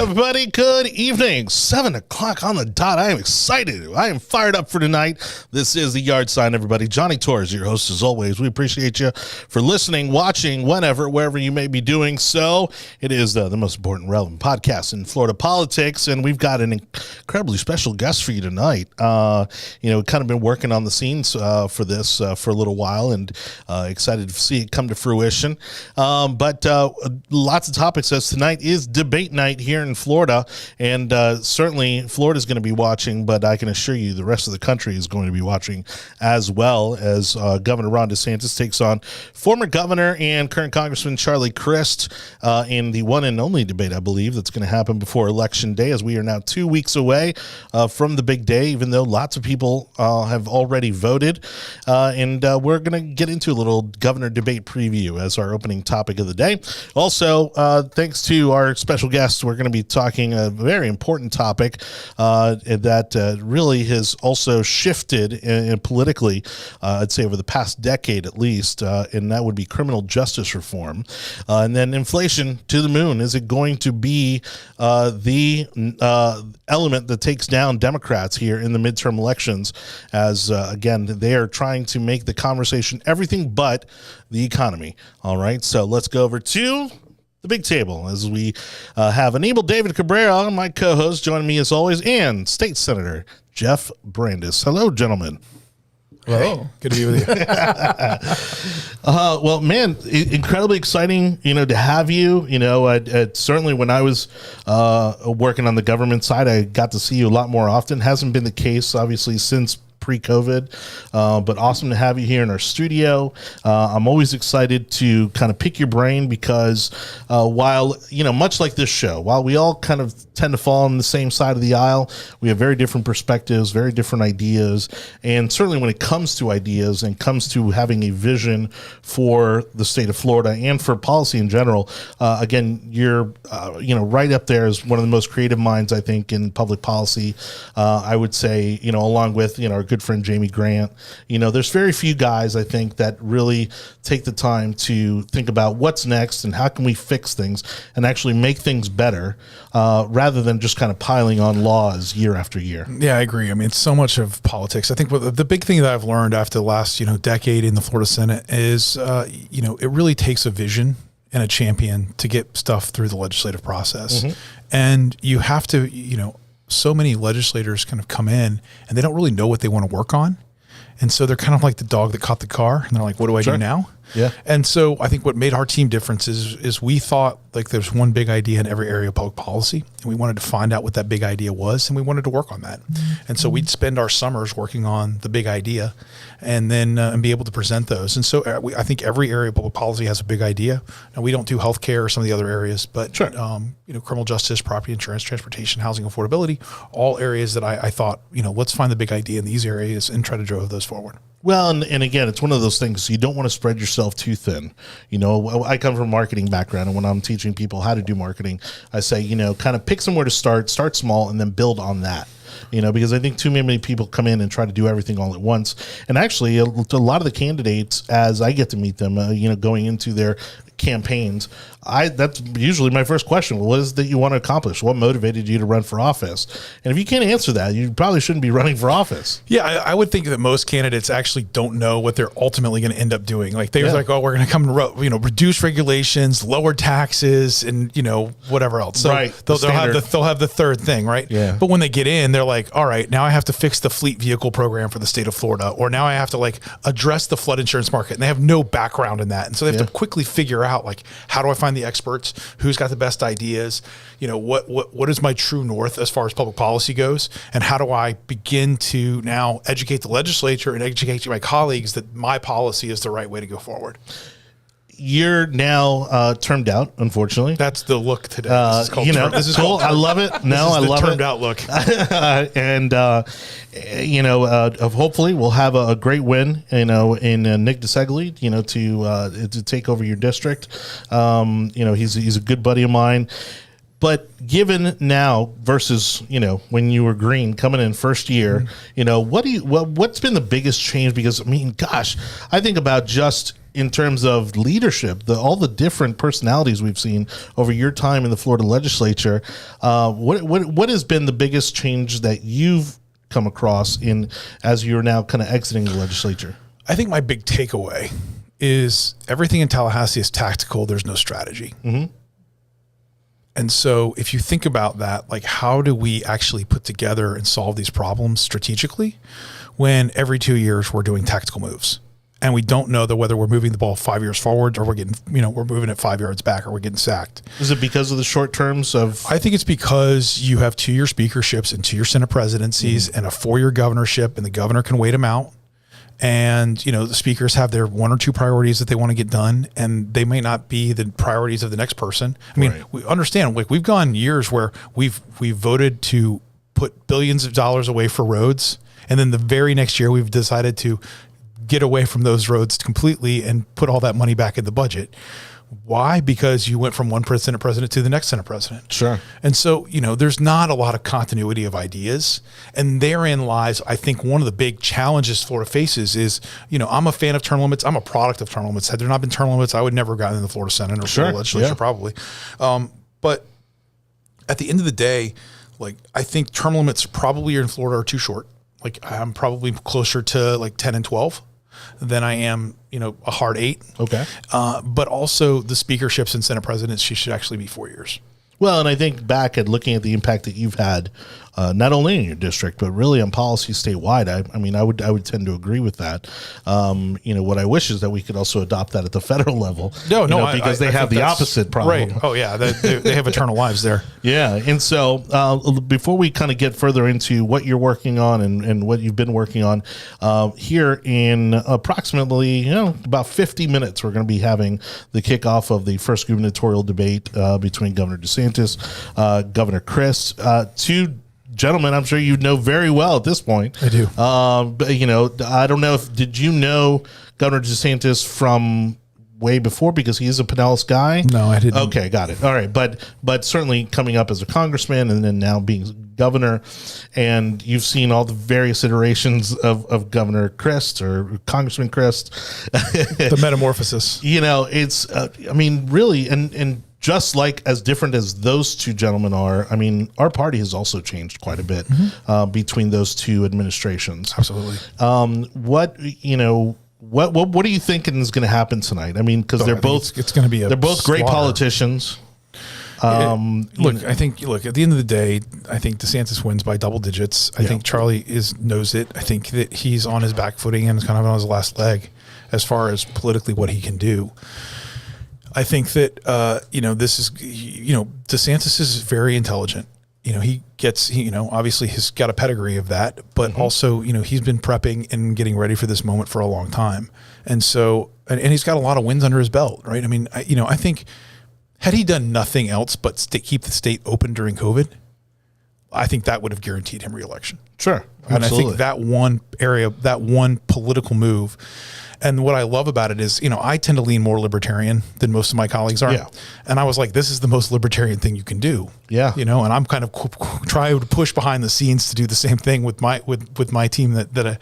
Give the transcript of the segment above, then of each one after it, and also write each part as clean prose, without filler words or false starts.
everybody. Good evening. 7 o'clock on the dot. I am excited. I am fired up for tonight. This is the Yard Sign, everybody. Jonny Torres, your host as always. We appreciate you for listening, watching, whenever, wherever you may be doing so. It is the most important, relevant podcast in Florida politics, and we've got an incredibly special guest for you tonight. Kind of been working on the scenes for this for a little while, and excited to see it come to fruition. But lots of topics, as tonight is debate night here in Florida, and certainly Florida's going to be watching, but I can assure you the rest of the country is going to be watching as well, as Governor Ron DeSantis takes on former governor and current Congressman Charlie Crist in the one and only debate, I believe, that's going to happen before Election Day, as we are now 2 weeks away from the big day, even though lots of people have already voted. And we're going to get into a little governor debate preview as our opening topic of the day. Also, thanks to our special guests, we're going to be talking a very important topic that really has also shifted politically, I'd say over the past decade at least, and that would be criminal justice reform. And then inflation to the moon. Is it going to be the element that takes down Democrats here in the midterm elections, as again, they are trying to make the conversation everything but the economy. All right, so let's go over to the big table as we have Anibal David Cabrera, my co-host, joining me as always, and State Senator Jeff Brandes. Hello, gentlemen. Hello. Good to be with you. Well, man, incredibly exciting, to have you. Certainly when I was working on the government side, I got to see you a lot more often. Hasn't been the case, obviously, since pre-COVID, but awesome to have you here in our studio. I'm always excited to kind of pick your brain because while, much like this show, while we all kind of tend to fall on the same side of the aisle, we have very different perspectives, very different ideas. And certainly when it comes to ideas and comes to having a vision for the state of Florida and for policy in general, again, you're, right up there as one of the most creative minds, I think, in public policy. I would say, along with, our good friend Jamie Grant, there's very few guys, I think, that really take the time to think about what's next and how can we fix things and actually make things better, rather than just kind of piling on laws year after year. Yeah, I agree. I mean, it's so much of politics. I think the big thing that I've learned after the last, decade in the Florida Senate is, it really takes a vision and a champion to get stuff through the legislative process. Mm-hmm. And you have to, so many legislators kind of come in and they don't really know what they want to work on. And so they're kind of like the dog that caught the car and they're like, what do I do now? Yeah. And so I think what made our team difference is we thought like there's one big idea in every area of public policy, and we wanted to find out what that big idea was, and we wanted to work on that. And so we'd spend our summers working on the big idea and then and be able to present those. And so I think every area of public policy has a big idea. Now, we don't do healthcare or some of the other areas, but sure. Criminal justice, property insurance, transportation, housing affordability, all areas that I thought, let's find the big idea in these areas and try to drive those forward. Well, and again, it's one of those things, you don't want to spread yourself too thin. I come from a marketing background, and when I'm teaching people how to do marketing, I say, kind of pick somewhere to start small, and then build on that. Because I think too many people come in and try to do everything all at once. And actually, a lot of the candidates, as I get to meet them, going into their campaigns, that's usually my first question. What is it that you want to accomplish? What motivated you to run for office? And if you can't answer that, you probably shouldn't be running for office. Yeah, I would think that most candidates actually don't know what they're ultimately going to end up doing. Like they're like, oh, we're going to come and reduce regulations, lower taxes, and whatever else. So right, they'll have the third thing, right? Yeah. But when they get in, they're like, all right, now I have to fix the fleet vehicle program for the state of Florida, or now I have to address the flood insurance market, and they have no background in that, and so they have to quickly figure out how do I find the experts, who's got the best ideas, what is my true north as far as public policy goes, and how do I begin to now educate the legislature and educate my colleagues that my policy is the right way to go forward. You're now termed out, unfortunately. That's the look today. This is called this is cool. I love it. No, I love it. Termed out look. And hopefully we'll have a great win. In Nick DeSegli, to take over your district. He's a good buddy of mine. But given now versus, when you were green coming in first year, what's been the biggest change? Because I think about just in terms of leadership, all the different personalities we've seen over your time in the Florida legislature, what has been the biggest change that you've come across as you're now kind of exiting the legislature? I think my big takeaway is everything in Tallahassee is tactical. There's no strategy. Mm-hmm. And so if you think about that, like, how do we actually put together and solve these problems strategically when every 2 years we're doing tactical moves? And we don't know whether we're moving the ball 5 years forward or we're moving it 5 yards back or we're getting sacked. Is it because of the short terms of? I think it's because you have 2-year speakerships and 2-year Senate presidencies and a 4-year governorship, and the governor can wait them out. And, the speakers have their 1 or 2 priorities that they want to get done, and they may not be the priorities of the next person. I mean, we understand, like, we've gone years where we've voted to put billions of dollars away for roads. And then the very next year we've decided to get away from those roads completely and put all that money back in the budget. Why? Because you went from one Senate president to the next Senate president. Sure. And so, there's not a lot of continuity of ideas. And therein lies, I think, one of the big challenges Florida faces is, I'm a fan of term limits. I'm a product of term limits. Had there not been term limits, I would never have gotten in the Florida Senate or Florida legislature, probably. But at the end of the day, like, I think term limits probably in Florida are too short. Like, I'm probably closer to like 10 and 12 than I am, a hard 8. Okay. But also the speakerships and Senate presidents, she should actually be 4 years. Well, and I think back at looking at the impact that you've had, not only in your district, but really on policy statewide, I would tend to agree with that. What I wish is that we could also adopt that at the federal level. Because they have the opposite problem. Right. Oh, yeah. They have eternal lives there. Yeah. And so before we kind of get further into what you're working on and what you've been working on, here in approximately, about 50 minutes, we're going to be having the kickoff of the first gubernatorial debate between Governor DeSantis, Governor Christ, two gentlemen I'm sure you know very well at this point. I do. But, I don't know did you know Governor DeSantis from way before, because he is a Pinellas guy? No, I didn't. Okay, got it. All right. But certainly coming up as a congressman and then now being governor, and you've seen all the various iterations of Governor Christ or Congressman Christ. The metamorphosis. It's, really, and just like as different as those two gentlemen are, our party has also changed quite a bit between those two administrations. Absolutely. What are you thinking is going to happen tonight? Because they're both great politicians. I think at the end of the day, I think DeSantis wins by double digits. I think Charlie knows it. I think that he's on his back footing and kind of on his last leg as far as politically what he can do. I think that, this is, DeSantis is very intelligent. Obviously he's got a pedigree of that, but also, he's been prepping and getting ready for this moment for a long time. And so, and he's got a lot of wins under his belt, right? I think had he done nothing else but keep the state open during COVID, I think that would have guaranteed him re-election. Sure. And I think that one area, that one political move. And what I love about it is, I tend to lean more libertarian than most of my colleagues are. Yeah. And I was like, this is the most libertarian thing you can do. Yeah. And I'm kind of trying to push behind the scenes to do the same thing with my team that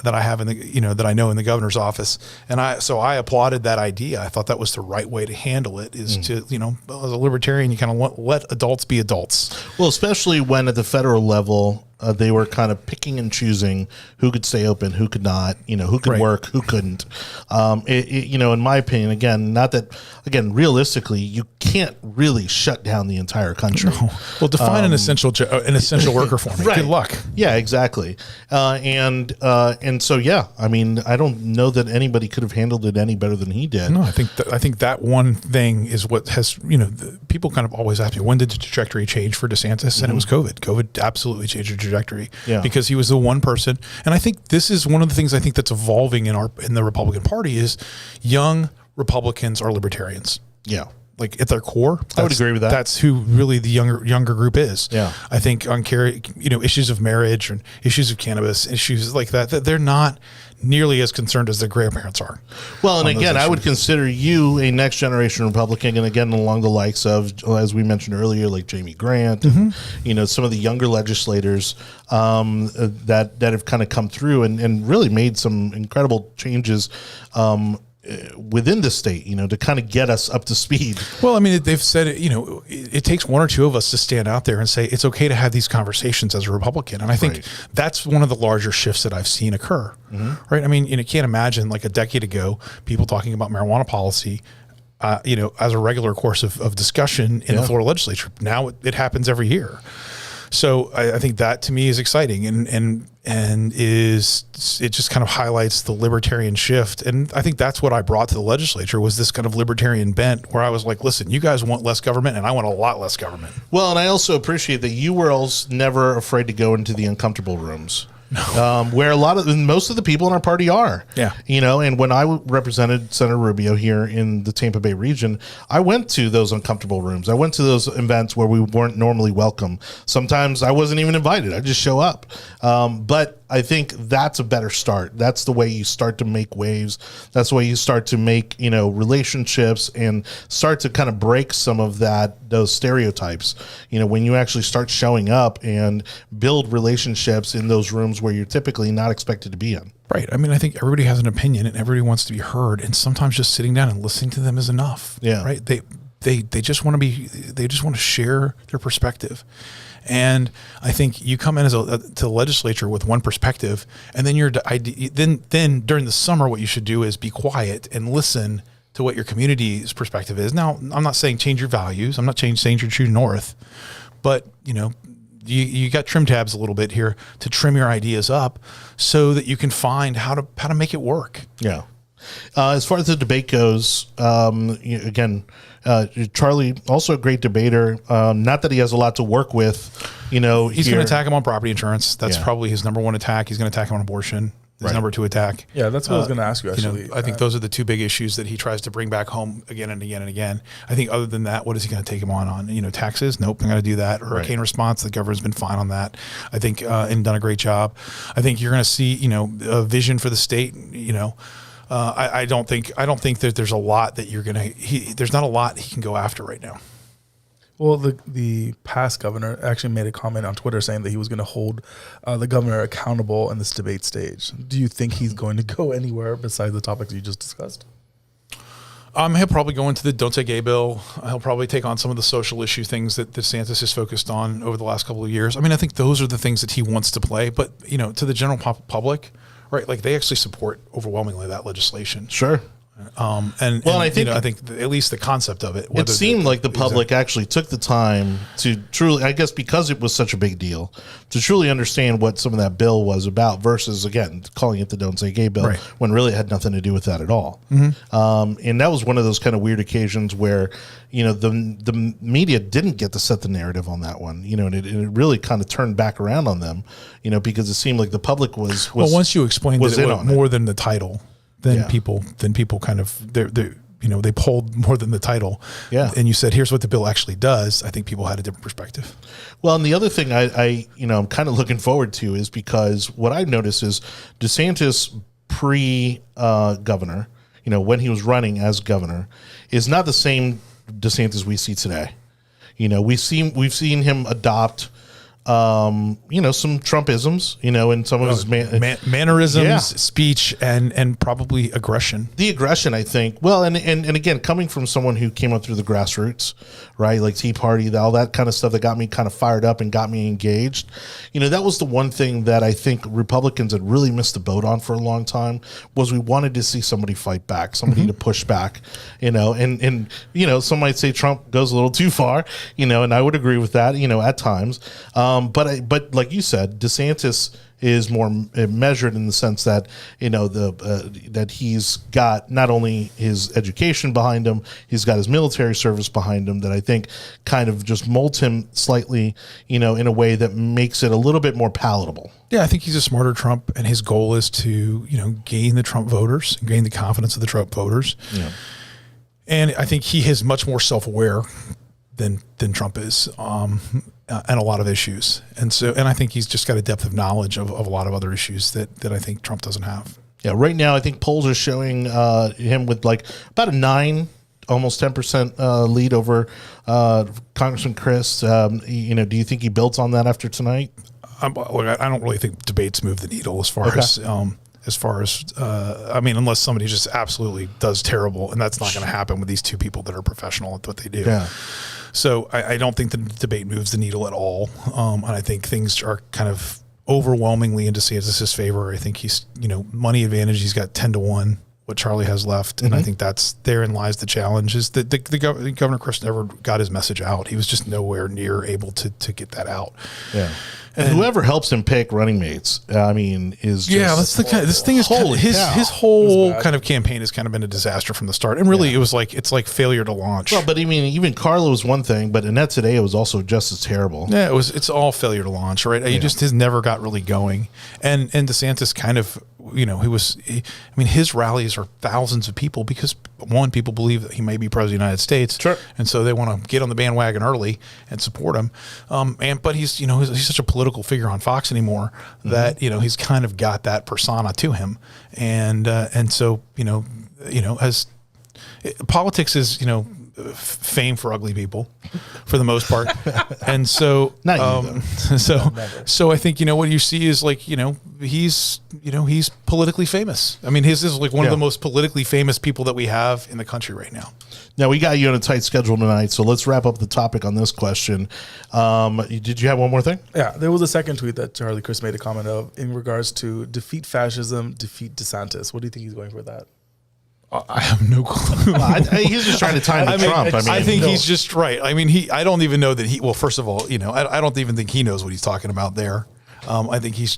I have in the, that I know in the governor's office. And I applauded that idea. I thought that was the right way to handle it, is to, as a libertarian, you kind of let adults be adults. Well, especially when at the federal level, they were kind of picking and choosing who could stay open, who could not, who could work, who couldn't. In my opinion, realistically, you can't really shut down the entire country. No. Well, define an essential worker for me. Right. Good luck. Yeah, exactly. And so, I don't know that anybody could have handled it any better than he did. No, I think that one thing is what has, people kind of always ask me, when did the trajectory change for DeSantis? And it was COVID. COVID absolutely changed the trajectory because he was the one person. And I think this is one of the things I think that's evolving in the Republican Party is young Republicans are libertarians. Yeah. like at their core, I would agree with that. That's who really the younger group is. Yeah. I think on issues of marriage and issues of cannabis, issues like that they're not nearly as concerned as their grandparents are. Well, and again, I would consider you a next generation Republican, and again, along the likes of, as we mentioned earlier, like Jamie Grant, and, some of the younger legislators that have kind of come through and really made some incredible changes within the state, to kind of get us up to speed. Well, I mean, they've said it, it takes one or two of us to stand out there and say it's okay to have these conversations as a Republican. And I think that's one of the larger shifts that I've seen occur, right? I mean, you can't imagine like a decade ago, people talking about marijuana policy, as a regular course of discussion in the Florida legislature. Now it happens every year. So I think that to me is exciting and it just kind of highlights the libertarian shift. And I think that's what I brought to the legislature was this kind of libertarian bent where I was like, listen, you guys want less government and I want a lot less government. Well, and I also appreciate that you were also never afraid to go into the uncomfortable rooms. No. Where most of the people in our party are. Yeah. And when I represented Senator Rubio here in the Tampa Bay region, I went to those uncomfortable rooms. I went to those events where we weren't normally welcome. Sometimes I wasn't even invited. I just show up. But I think that's a better start. That's the way you start to make waves. That's the way you start to make, relationships and start to kind of break some of those stereotypes. When you actually start showing up and build relationships in those rooms where you're typically not expected to be in. Right. I mean, I think everybody has an opinion and everybody wants to be heard. And sometimes just sitting down and listening to them is enough. Yeah. Right. They just want to share their perspective. And I think you come in to the legislature with one perspective, and then then during the summer, what you should do is be quiet and listen to what your community's perspective is. Now, I'm not saying change your values. I'm not saying you're true north, but you got trim tabs a little bit here to trim your ideas up so that you can find how to make it work. Yeah. As far as the debate goes, Charlie, also a great debater. Not that he has a lot to work with, He's going to attack him on property insurance. That's probably his number one attack. He's going to attack him on abortion. His number two attack. Yeah, that's what I was going to ask you, actually. I think those are the two big issues that he tries to bring back home again and again and again. I think other than that, what is he going to take him on? Taxes? Nope, I'm going to do that. Hurricane response, the governor's been fine on that. I think, and done a great job. I think you're going to see, a vision for the state, I don't think that there's a lot that there's not a lot he can go after right now. Well, the past governor actually made a comment on Twitter saying that he was going to hold the governor accountable in this debate stage. Do you think he's going to go anywhere besides the topics you just discussed? He'll probably go into the Don't Say Gay bill. He'll probably take on some of the social issue things that DeSantis has focused on over the last couple of years. I mean, I think those are the things that he wants to play. But, to the general public, right, like they actually support overwhelmingly that legislation. Sure. I think at least the concept of it. It seemed like the public actually took the time to truly, I guess because it was such a big deal, to truly understand what some of that bill was about versus, again, calling it the Don't Say Gay bill when really it had nothing to do with that at all. And that was one of those kind of weird occasions where, the media didn't get to set the narrative on that one, and it really kind of turned back around on them, because it seemed like the public was once you explained was it more than the title. Then people kind of they pulled more than the title. Yeah. And you said, here's what the bill actually does. I think people had a different perspective. Well, and the other thing I'm kind of looking forward to is because what I've noticed is DeSantis pre-governor, when he was running as governor, is not the same DeSantis we see today. We've seen him adopt some Trumpisms, and some of his mannerisms, speech, and probably aggression. The aggression, I think. Well, and again, coming from someone who came up through the grassroots, right, like Tea Party, all that kind of stuff that got me kind of fired up and got me engaged. That was the one thing that I think Republicans had really missed the boat on for a long time was we wanted to see somebody fight back, somebody to push back, and some might say Trump goes a little too far, and I would agree with that, at times. But like you said, DeSantis is more measured in the sense that that he's got not only his education behind him, he's got his military service behind him that I think kind of just molds him slightly, in a way that makes it a little bit more palatable. Yeah, I think he's a smarter Trump, and his goal is to gain the Trump voters and gain the confidence of the Trump voters. Yeah. And I think he is much more self-aware than Trump is, and a lot of issues. And I think he's just got a depth of knowledge of a lot of other issues that I think Trump doesn't have. Yeah, right now I think polls are showing him with like about a 9, almost 10% lead over Congressman Chris. Do you think he builds on that after tonight? I don't really think debates move the needle as far as unless somebody just absolutely does terrible, and that's not going to happen with these two people that are professional at what they do. Yeah. So I don't think the debate moves the needle at all. And I think things are kind of overwhelmingly in DeSantis' favor. I think he's, money advantage. He's got 10-1 what Charlie has left. And I think therein lies the challenge is that the Governor Chris never got his message out. He was just nowhere near able to get that out. Yeah. And whoever helps him pick running mates, is just that's the kind. This thing is his whole kind of campaign has kind of been a disaster from the start, and really it's like failure to launch. Well, but even Carla was one thing, but Annette today was also just as terrible. Yeah, it's all failure to launch, right? He just has never got really going, and DeSantis kind of his rallies are thousands of people because people believe that he may be president of the United States, sure, and so they want to get on the bandwagon early and support him. But he's he's such a political figure on Fox anymore that he's kind of got that persona to him, and so as politics is fame for ugly people for the most part, and so so I think what you see is he's politically famous. I mean, his is like one of the most politically famous people that we have in the country right now. Now, we got you on a tight schedule tonight, so let's wrap up the topic on this question. Did you have one more thing? Yeah, there was a second tweet that Charlie Chris made a comment of in regards to defeat fascism, defeat DeSantis. What do you think he's going for that? I have no clue. He's just trying to time to Trump. I think he's just right. I don't even know that well, first of all, I don't even think he knows what he's talking about there. I think he's,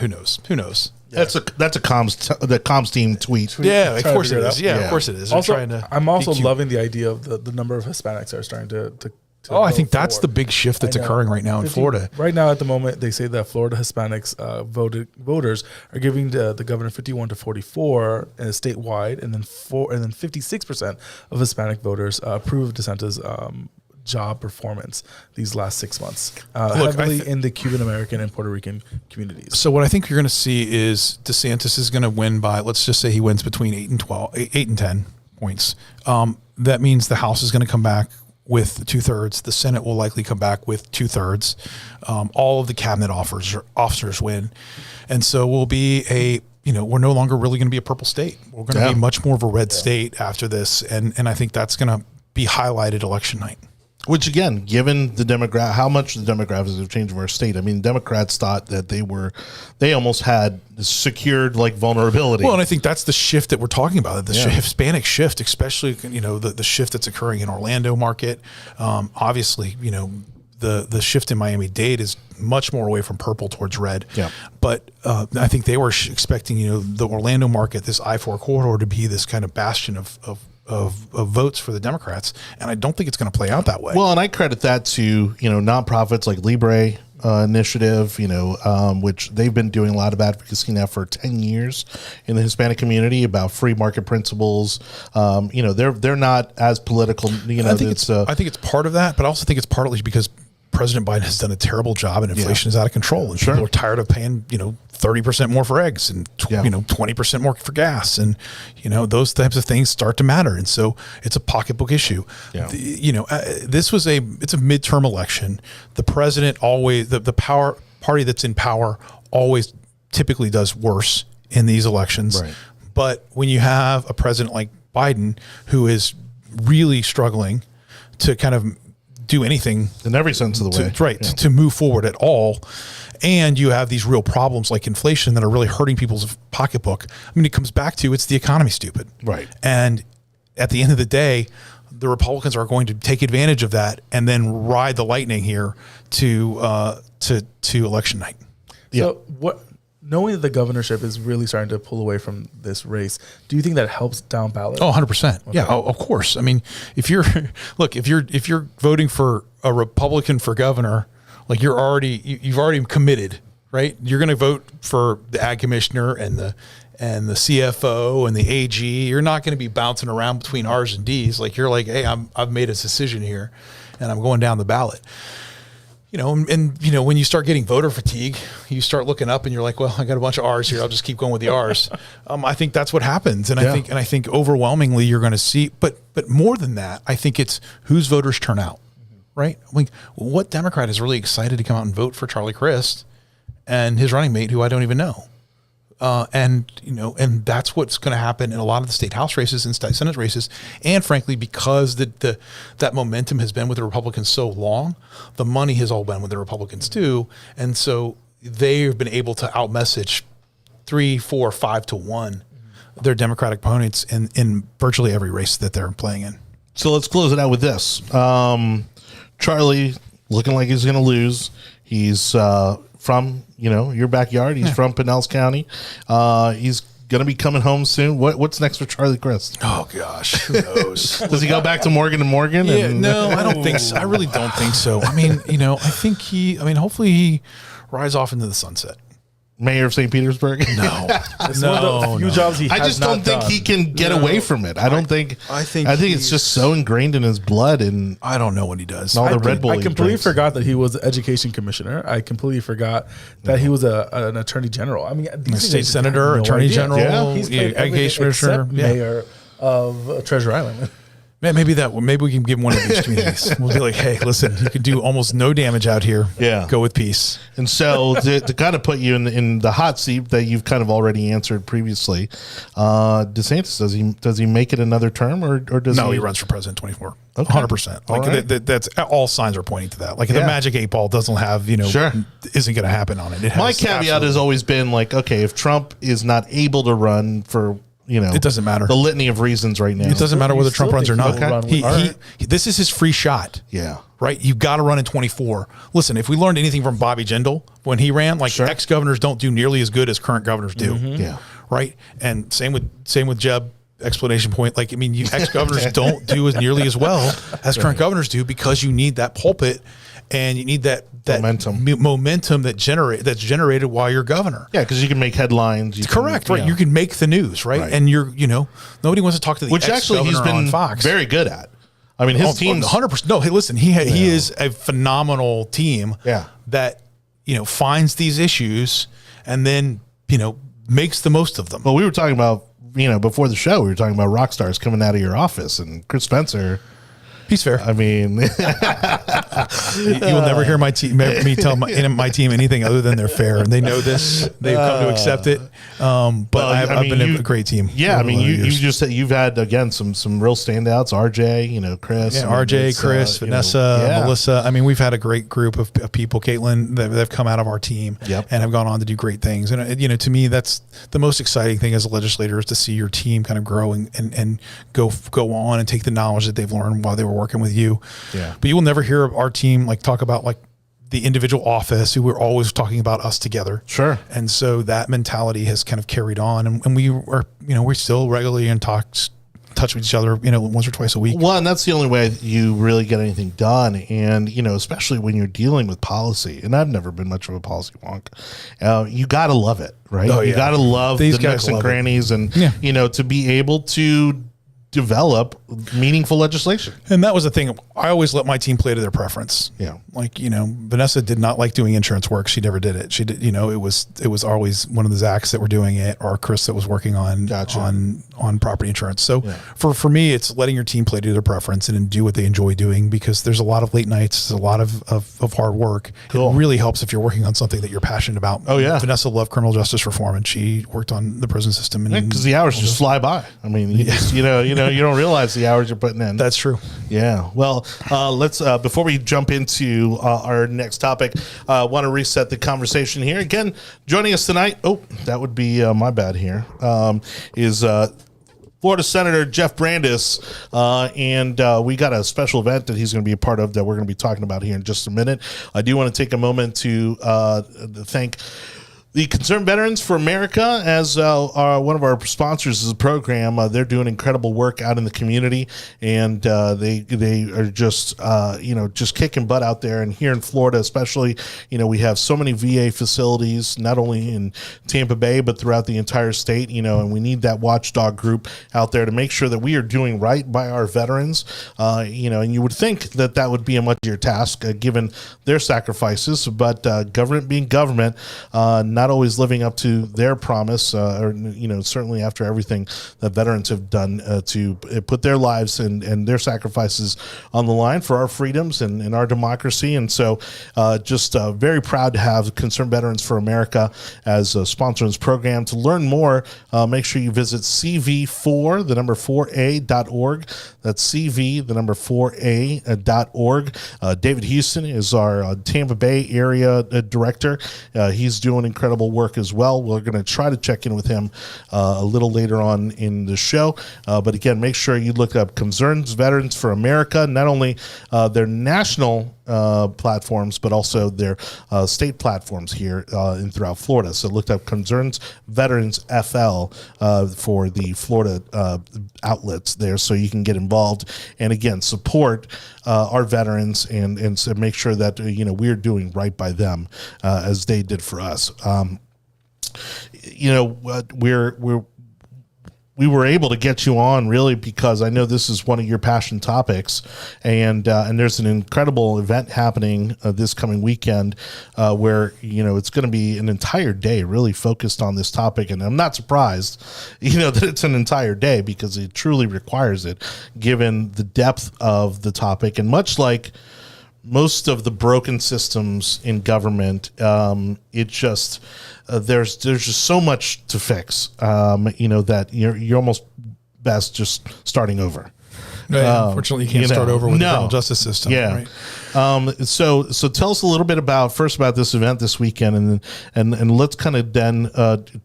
who knows? Who knows? Yeah. That's a comms team tweet. Yeah, of course it is. Yeah, of course it is. Also, I'm also loving the idea of the number of Hispanics that are starting to I think that's the big shift that's occurring right now in Florida. Right now, at the moment, they say that Florida Hispanics voters are giving the governor 51-44 statewide, and then 56% of Hispanic voters approve of DeSantis' job performance these last 6 months, heavily in the Cuban American and Puerto Rican communities. So what I think you're going to see is DeSantis is going to win by, let's just say he wins between 8 and 10 points. That means the House is going to come back with 2/3. The Senate will likely come back with 2/3. All of the cabinet officers win. And so we'll be we're no longer really going to be a purple state. We're going to be much more of a red state after this. And I think that's going to be highlighted election night. Which again, given the how much the demographics have changed in our state. I mean, Democrats thought that they almost had secured vulnerability. Well, and I think that's the shift that we're talking about, the Hispanic shift, especially, the shift that's occurring in Orlando market. Obviously, the shift in Miami-Dade is much more away from purple towards red. Yeah. But I think they were expecting, the Orlando market, this I-4 corridor to be this kind of bastion of votes for the Democrats, and I don't think it's going to play out that way. Well, and I credit that to nonprofits like Libre Initiative, which they've been doing a lot of advocacy now for 10 years in the Hispanic community about free market principles. They're not as political. I think it's part of that, but I also think it's partly because President Biden has done a terrible job and inflation is out of control, and people are tired of paying 30% more for eggs and 20% more for gas, and those types of things start to matter, and so it's a pocketbook issue. It's a midterm election. The president always the power party that's in power always typically does worse in these elections. Right. But when you have a president like Biden who is really struggling to kind of do anything in every sense of the way, to move forward at all, and you have these real problems like inflation that are really hurting people's pocketbook. I mean, it comes back to it's the economy, stupid. Right. And at the end of the day, the Republicans are going to take advantage of that and then ride the lightning here to election night. So knowing that the governorship is really starting to pull away from this race, do you think that helps down ballot? Oh, 100%. Okay. Yeah, of course. I mean, if you're voting for a Republican for governor, you've already committed, right? You're going to vote for the ag commissioner and and the CFO and the AG. You're not going to be bouncing around between R's and D's. Like you're like, hey, I've made a decision here, and I'm going down the ballot. And when you start getting voter fatigue, you start looking up and you're like, well, I got a bunch of R's here. I'll just keep going with the R's. I think that's what happens. And I think overwhelmingly you're going to see, but more than that, I think it's whose voters turn out, right? Like what Democrat is really excited to come out and vote for Charlie Crist and his running mate, who I don't even know. And that's what's going to happen in a lot of the state House races and state Senate races. And frankly, because that momentum has been with the Republicans so long, the money has all been with the Republicans too. And so they've been able to outmessage 3, 4, 5 to 1 their Democratic opponents in virtually every race that they're playing in. So let's close it out with this. Charlie looking like he's going to lose. He's from your backyard. He's from Pinellas County. He's gonna be coming home soon. What's next for Charlie Crist? Oh gosh, who knows? Does he go back to Morgan and Morgan? Yeah, no, I don't think so. I really don't think so. I mean, I think hopefully he rides off into the sunset. Mayor of St. Petersburg? No, It's one of the few jobs he has I just don't not think done. he can get away from it. I think it's just so ingrained in his blood, and I don't know what he does. all the Red Bull. I he completely drinks. forgot that he was the education commissioner. I completely forgot that he was an attorney general. I mean, these State things I senator, had no attorney idea. general, He's played education everything commissioner, except mayor of Treasure Island. Man, maybe we can give him one of these communities. We'll be like, hey, listen, you can do almost no damage out here. Yeah. Go with peace. And so to kind of put you in the hot seat that you've kind of already answered previously, DeSantis, does he make it another term or does he runs for president 24. Okay. 100%. Like right. that's all signs are pointing to that. Like the magic 8 ball doesn't have, Sure. isn't going to happen on it. My caveat has always been like, okay, if Trump is not able to run for it doesn't matter. The litany of reasons right now. It doesn't matter whether Trump runs or not. Okay. This is his free shot. Yeah. Right? You've got to run in 24. Listen, if we learned anything from Bobby Jindal when he ran, like ex-governors don't do nearly as good as current governors do. Yeah. Right? And same with Jeb. Explanation point. Like, I mean, you ex-governors don't do as nearly as well as current governors do because you need that pulpit and you need that momentum that's generated while you're governor. Yeah, because you can make headlines. Correct, right? You can make the news, right? And nobody wants to talk to the which actually he's been on Fox. very good at. I mean, his team's 100%. No, hey, listen, he is a phenomenal team. Yeah. That finds these issues and then makes the most of them. Well, we were talking about before the show, we were talking about rock stars coming out of your office, and Chris Spencer. He's fair. I mean, you will never hear me tell my team anything other than they're fair, and they know this. They've come to accept it. But I've been a great team. Yeah, I mean, you just said you've had again some real standouts. RJ, Chris, RJ, Chris, Vanessa, Melissa. I mean, we've had a great group of people. Caitlin, that have come out of our team and have gone on to do great things. And to me, that's the most exciting thing as a legislator is to see your team kind of grow and go on and take the knowledge that they've learned while they were working with you. Yeah. But you will never hear our team talk about the individual office who we're always talking about us together. Sure. And so that mentality has kind of carried on and we are, we're still regularly in touch with each other, once or twice a week. Well, and that's the only way you really get anything done. And, especially when you're dealing with policy, and I've never been much of a policy wonk, you got to love it, right? Oh, yeah. You got to love These the guys nooks and love crannies and, to be able to develop meaningful legislation. And that was the thing. I always let my team play to their preference. Yeah. Vanessa did not like doing insurance work. She never did it. She did, it was always one of the Zachs that were doing it or Chris that was working on property insurance. So for me, it's letting your team play to their preference and do what they enjoy doing because there's a lot of late nights, there's a lot of hard work. Cool. It really helps if you're working on something that you're passionate about. Oh yeah. Vanessa loved criminal justice reform and she worked on the prison system. Because the hours just fly by. I mean, you don't realize the hours you're putting in. That's true. Yeah. Well, let's before we jump into our next topic, want to reset the conversation here. Again, joining us tonight. Oh, that would be my bad here. Is Florida Senator Jeff Brandes, and we got a special event that he's going to be a part of that we're going to be talking about here in just a minute. I do want to take a moment to thank The Concerned Veterans for America, as one of our sponsors of the program, they're doing incredible work out in the community, and they are just just kicking butt out there. And here in Florida, especially, we have so many VA facilities, not only in Tampa Bay but throughout the entire state. And we need that watchdog group out there to make sure that we are doing right by our veterans. And you would think that would be a much easier task given their sacrifices, but government being government, not always living up to their promise, or certainly after everything that veterans have done to put their lives and their sacrifices on the line for our freedoms and our democracy. And so just very proud to have Concerned Veterans for America as a sponsor of this program. To learn more, make sure you visit CV4, the number 4A.org. That's CV, the number 4A.org. David Houston is our Tampa Bay area director. He's doing incredible work as well. We're going to try to check in with him a little later on in the show. But again, make sure you look up Concerns Veterans for America, not only their national platforms, but also their state platforms here and throughout Florida. So look up Concerns Veterans FL for the Florida outlets there, so you can get involved and again support our veterans and so make sure that we're doing right by them as they did for us. We were able to get you on really because I know this is one of your passion topics, and there's an incredible event happening this coming weekend where it's going to be an entire day really focused on this topic, and I'm not surprised that it's an entire day because it truly requires it given the depth of the topic. And much like most of the broken systems in government, it just there's just so much to fix, that you're almost best just starting over. Unfortunately, you can't start over with the criminal justice system. Yeah. Right? So tell us a little bit about this event this weekend, and let's kind of then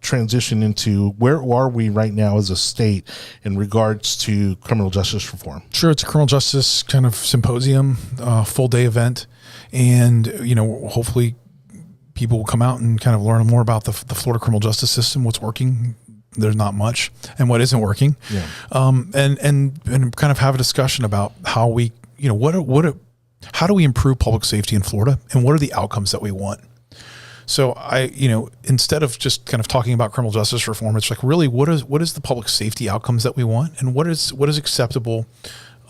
transition into where are we right now as a state in regards to criminal justice reform. Sure, it's a criminal justice kind of symposium, full day event, and hopefully people will come out and kind of learn more about the Florida criminal justice system, what's working. There's not much, and what isn't working, and kind of have a discussion about how we, how do we improve public safety in Florida, and what are the outcomes that we want. So instead of just kind of talking about criminal justice reform, it's like really what is the public safety outcomes that we want, and what is acceptable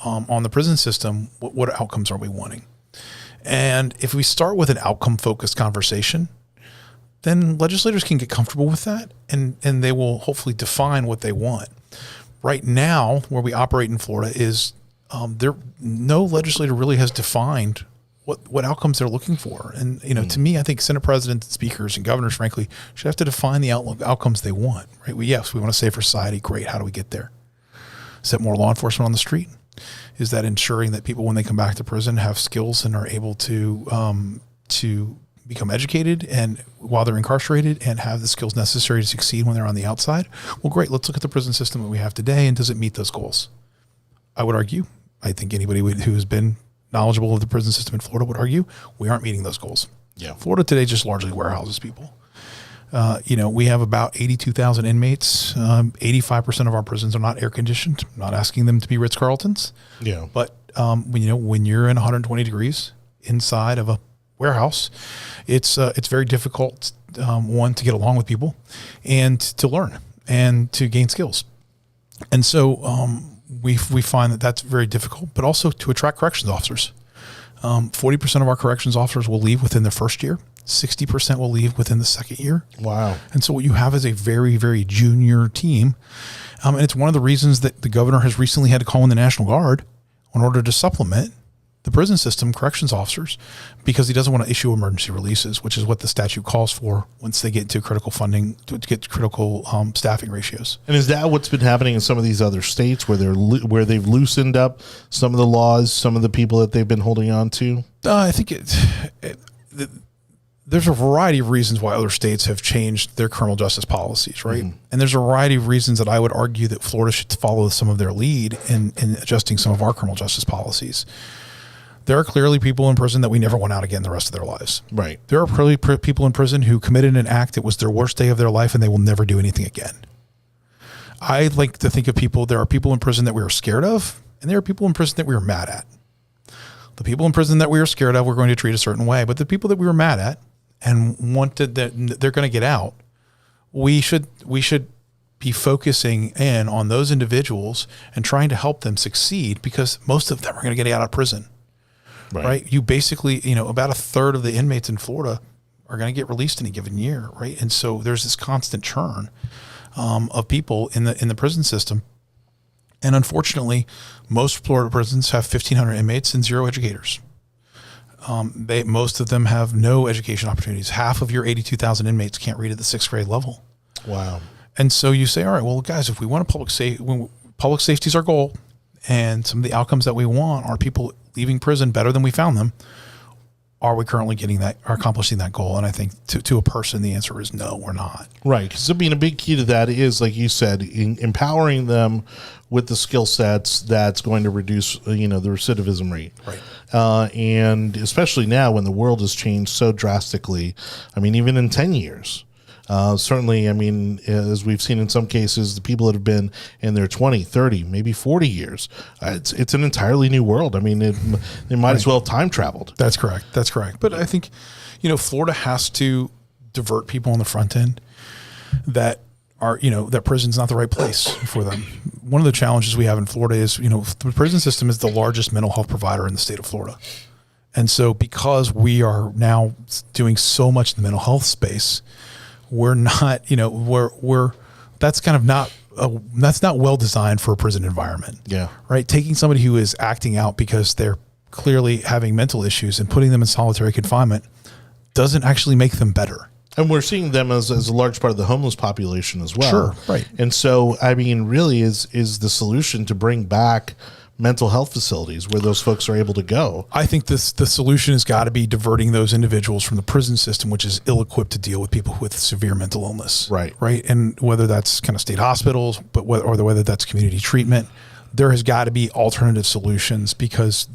on the prison system. What outcomes are we wanting? And if we start with an outcome-focused conversation, then legislators can get comfortable with that, and they will hopefully define what they want. Right now, where we operate in Florida is no legislator really has defined what outcomes they're looking for. And to me, I think Senate presidents, speakers, and governors, frankly, should have to define the outcomes they want. Right? We want a safer society. Great. How do we get there? Is that more law enforcement on the street? Is that ensuring that people, when they come back to prison, have skills and are able to become educated and while they're incarcerated and have the skills necessary to succeed when they're on the outside? Well, great. Let's look at the prison system that we have today, and does it meet those goals? I would argue, I think anybody who has been knowledgeable of the prison system in Florida would argue we aren't meeting those goals. Yeah. Florida today just largely warehouses people. We have about 82,000 inmates. 85% of our prisons are not air conditioned. I'm not asking them to be Ritz-Carltons. Yeah. But when you're in 120 degrees inside of a warehouse, it's very difficult, one, to get along with people, and to learn and to gain skills. And so we find that that's very difficult, but also to attract corrections officers. 40% of our corrections officers will leave within their first year. 60% will leave within the second year. Wow. And so what you have is a very, very junior team. And it's one of the reasons that the governor has recently had to call in the National Guard in order to supplement the prison system, corrections officers, because he doesn't want to issue emergency releases, which is what the statute calls for once they get to critical funding, to get critical staffing ratios. And is that what's been happening in some of these other states where they've loosened up some of the laws, some of the people that they've been holding on to? I think there's a variety of reasons why other states have changed their criminal justice policies, right? Mm-hmm. And there's a variety of reasons that I would argue that Florida should follow some of their lead in adjusting some of our criminal justice policies. There are clearly people in prison that we never want out again the rest of their lives. Right. There are clearly people in prison who committed an act that was their worst day of their life and they will never do anything again. I like to think of there are people in prison that we are scared of, and there are people in prison that we are mad at. The people in prison that we are scared of, we're going to treat a certain way, but the people that we were mad at and wanted that they're going to get out, we should be focusing in on those individuals and trying to help them succeed, because most of them are going to get out of prison. Right? You basically, about a third of the inmates in Florida are going to get released in a given year, right? And so there's this constant churn of people in the prison system. And unfortunately, most Florida prisons have 1,500 inmates and 0 educators. Most of them have no education opportunities. Half of your 82,000 inmates can't read at the 6th grade level. Wow. And so you say, all right, well, guys, if we want public safety is our goal, and some of the outcomes that we want are people leaving prison better than we found them, are we currently getting that or accomplishing that goal? And I think to a person, the answer is no, we're not. Right. Because a big key to that is, like you said, empowering them with the skill sets that's going to reduce, the recidivism rate. Right. And especially now when the world has changed so drastically, even in 10 years. Certainly, as we've seen in some cases, the people that have been in their 20, 30, maybe 40 years, it's an entirely new world. They might as well have time traveled. That's correct. But I think, Florida has to divert people on the front end that are, that prison's not the right place for them. One of the challenges we have in Florida is, the prison system is the largest mental health provider in the state of Florida. And so because we are now doing so much in the mental health space, we're not, that's kind of not, that's not well designed for a prison environment. Yeah. Right. Taking somebody who is acting out because they're clearly having mental issues and putting them in solitary confinement doesn't actually make them better. And we're seeing them as a large part of the homeless population as well. Sure. Right. And so, really is the solution to bring back mental health facilities where those folks are able to go. I think the solution has got to be diverting those individuals from the prison system, which is ill-equipped to deal with people with severe mental illness. Right. And whether that's kind of state hospitals, or whether that's community treatment, there has got to be alternative solutions, because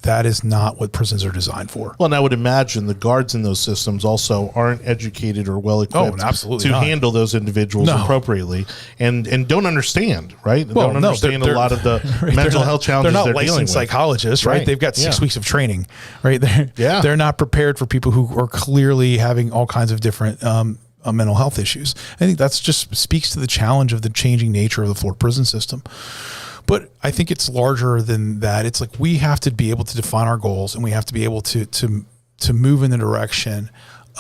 that is not what prisons are designed for. Well, and I would imagine the guards in those systems also aren't educated or well equipped to handle those individuals appropriately, and don't understand, right? Don't understand a lot of the mental health challenges they're dealing with. They're not licensed psychologists, right? They've got 6 weeks of training, right? They're not prepared for people who are clearly having all kinds of different mental health issues. I think that's just speaks to the challenge of the changing nature of the Florida prison system. But I think it's larger than that. It's like we have to be able to define our goals, and we have to be able to move in the direction